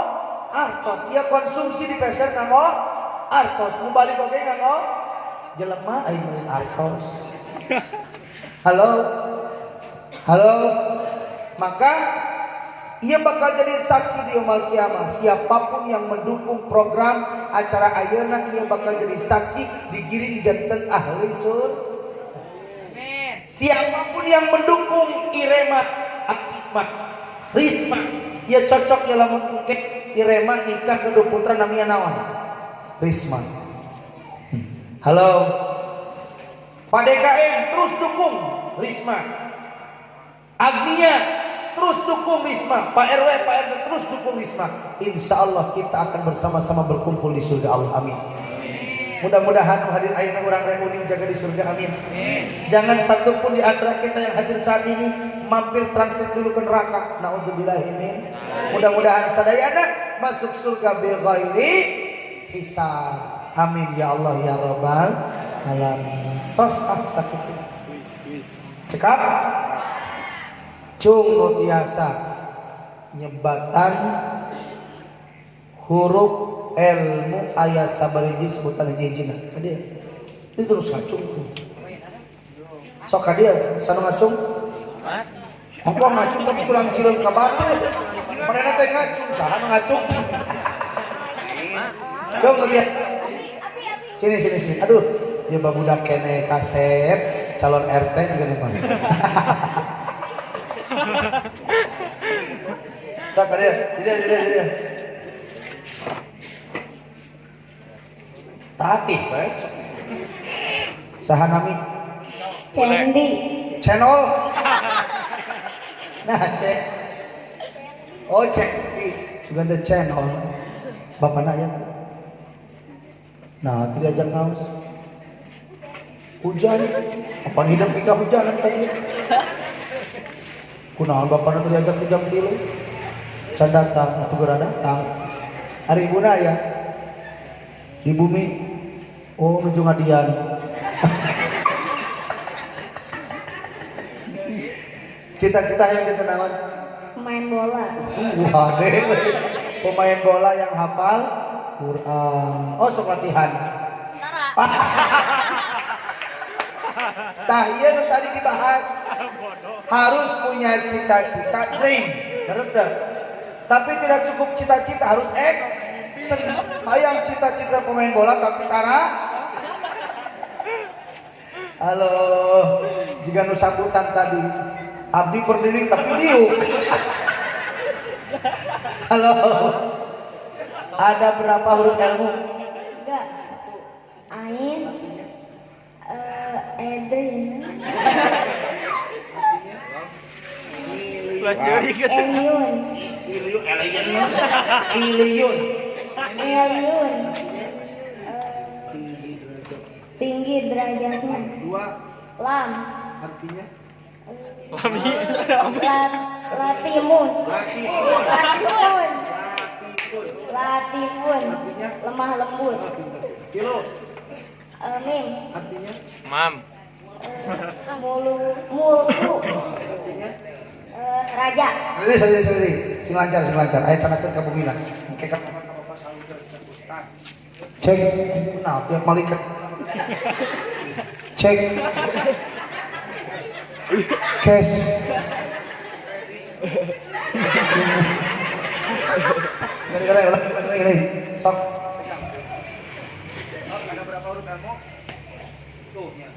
artos. Ieu konsumsi di peser nganggo artos. Nu balik oge nganggo jelema aya meulin artos. Halo. Maka ia bakal jadi saksi di yaumul kiamah. Siapapun yang mendukung program acara ayeuna, ia bakal jadi saksi digiring janten ahli surga. Siapapun yang mendukung Irema, Al-Hikmah, Risma, ia cocok ya lamun engke Irema nikah kedua putra namanya naon? Risma. Halo. Pak DKM terus dukung Risma. Agnia terus dukung Risma. Pak RW, Pak RT terus dukung Risma. Insya Allah kita akan bersama-sama berkumpul di surga Allah. Amin. Mudah-mudahan hadir ayeuna urang reuni jaga di surga. Amin. Jangan satu pun di antara kita yang hadir saat ini mampir transit dulu ke neraka. Naudzubillah. Amin. Mudah-mudahan sadayana masuk surga bi ghairi hisab. Amin ya Allah ya Rabbal alamin. Tos sakit. Cekap. Cung nu tiasa nyebatan huruf ilmu ayat sabariji sebutan hijina dia itu terus ngacung tuh sok dia sana ngacung aku ngacung tapi kurang cileng ke batu mereka teh ngacung saha ngacung cung lihat sini aduh dia babudak kene kasep calon RT juga nih bang sok dia tatih baik saha nami Cendi. channel nah cek oh cek juga ada channel bapak nanya nah tidak ajak ngaus hujan apa hidup pika hujan tadi kunaon bapak nanti diajak 3 kilo can datang atau gara datang hari ibuna ya di bumi oh menuju ngadian cita-cita yang ditenangan Pemain bola. wah deh pemain bola yang hafal Quran oh sok latihan tah iya nu tadi dibahas harus punya cita-cita dream harus dah tapi tidak cukup cita-cita harus hayang cita-cita pemain bola tapi tara halo jika nu sambutan tadi abdi berdiri tapi diuk halo ada berapa huruf ilmu 3. Ain. Edrin. Eliun. Eliun. Tinggi derajatnya. 2 Lam. artinya Latimun. Latifun. Lemah lembut. kilo Mim. artinya Mam. Mulku. artinya Raja. sendiri sing lancar aya canakeun ka bumina engke ka cek nah pihak malaikat cek cash gara-gara sok ada berapa huruf ilmu tuh ya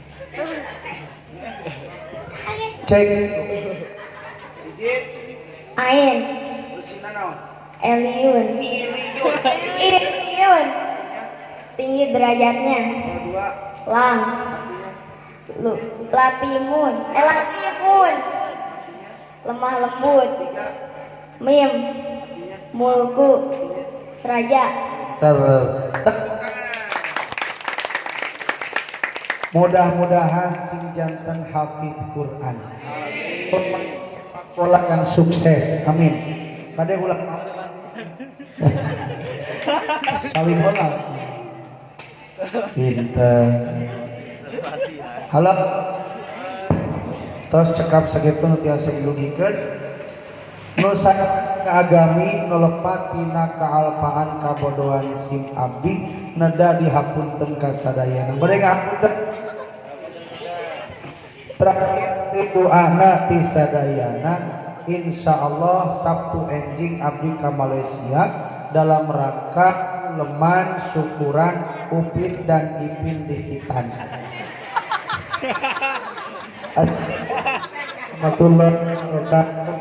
cek Ain. Eliun. Eliun. Tinggi derajatnya. Lam. Latimun. Latifun. Lemah lembut. Mim. Mulku. Raja. Mudah-mudahan sing janten hafid Quran. Sepak bola yang sukses. Amin. Kade ulah salin bola. Pinter. Halo. Tos cekap sakitu nu tiasa dilugikeun. Nu agami nu lepat tina kaalpaan kabodohan sing abdi neda dihapunten ka sadayana. Bade ngahapunten. Terakhir itu anak di sadayana insyaallah Sabtu enjing abdi ka Malaysia dalam rangka leman syukuran Upin dan Ipin di Hitan. Warahmatullahi wabarakatuh.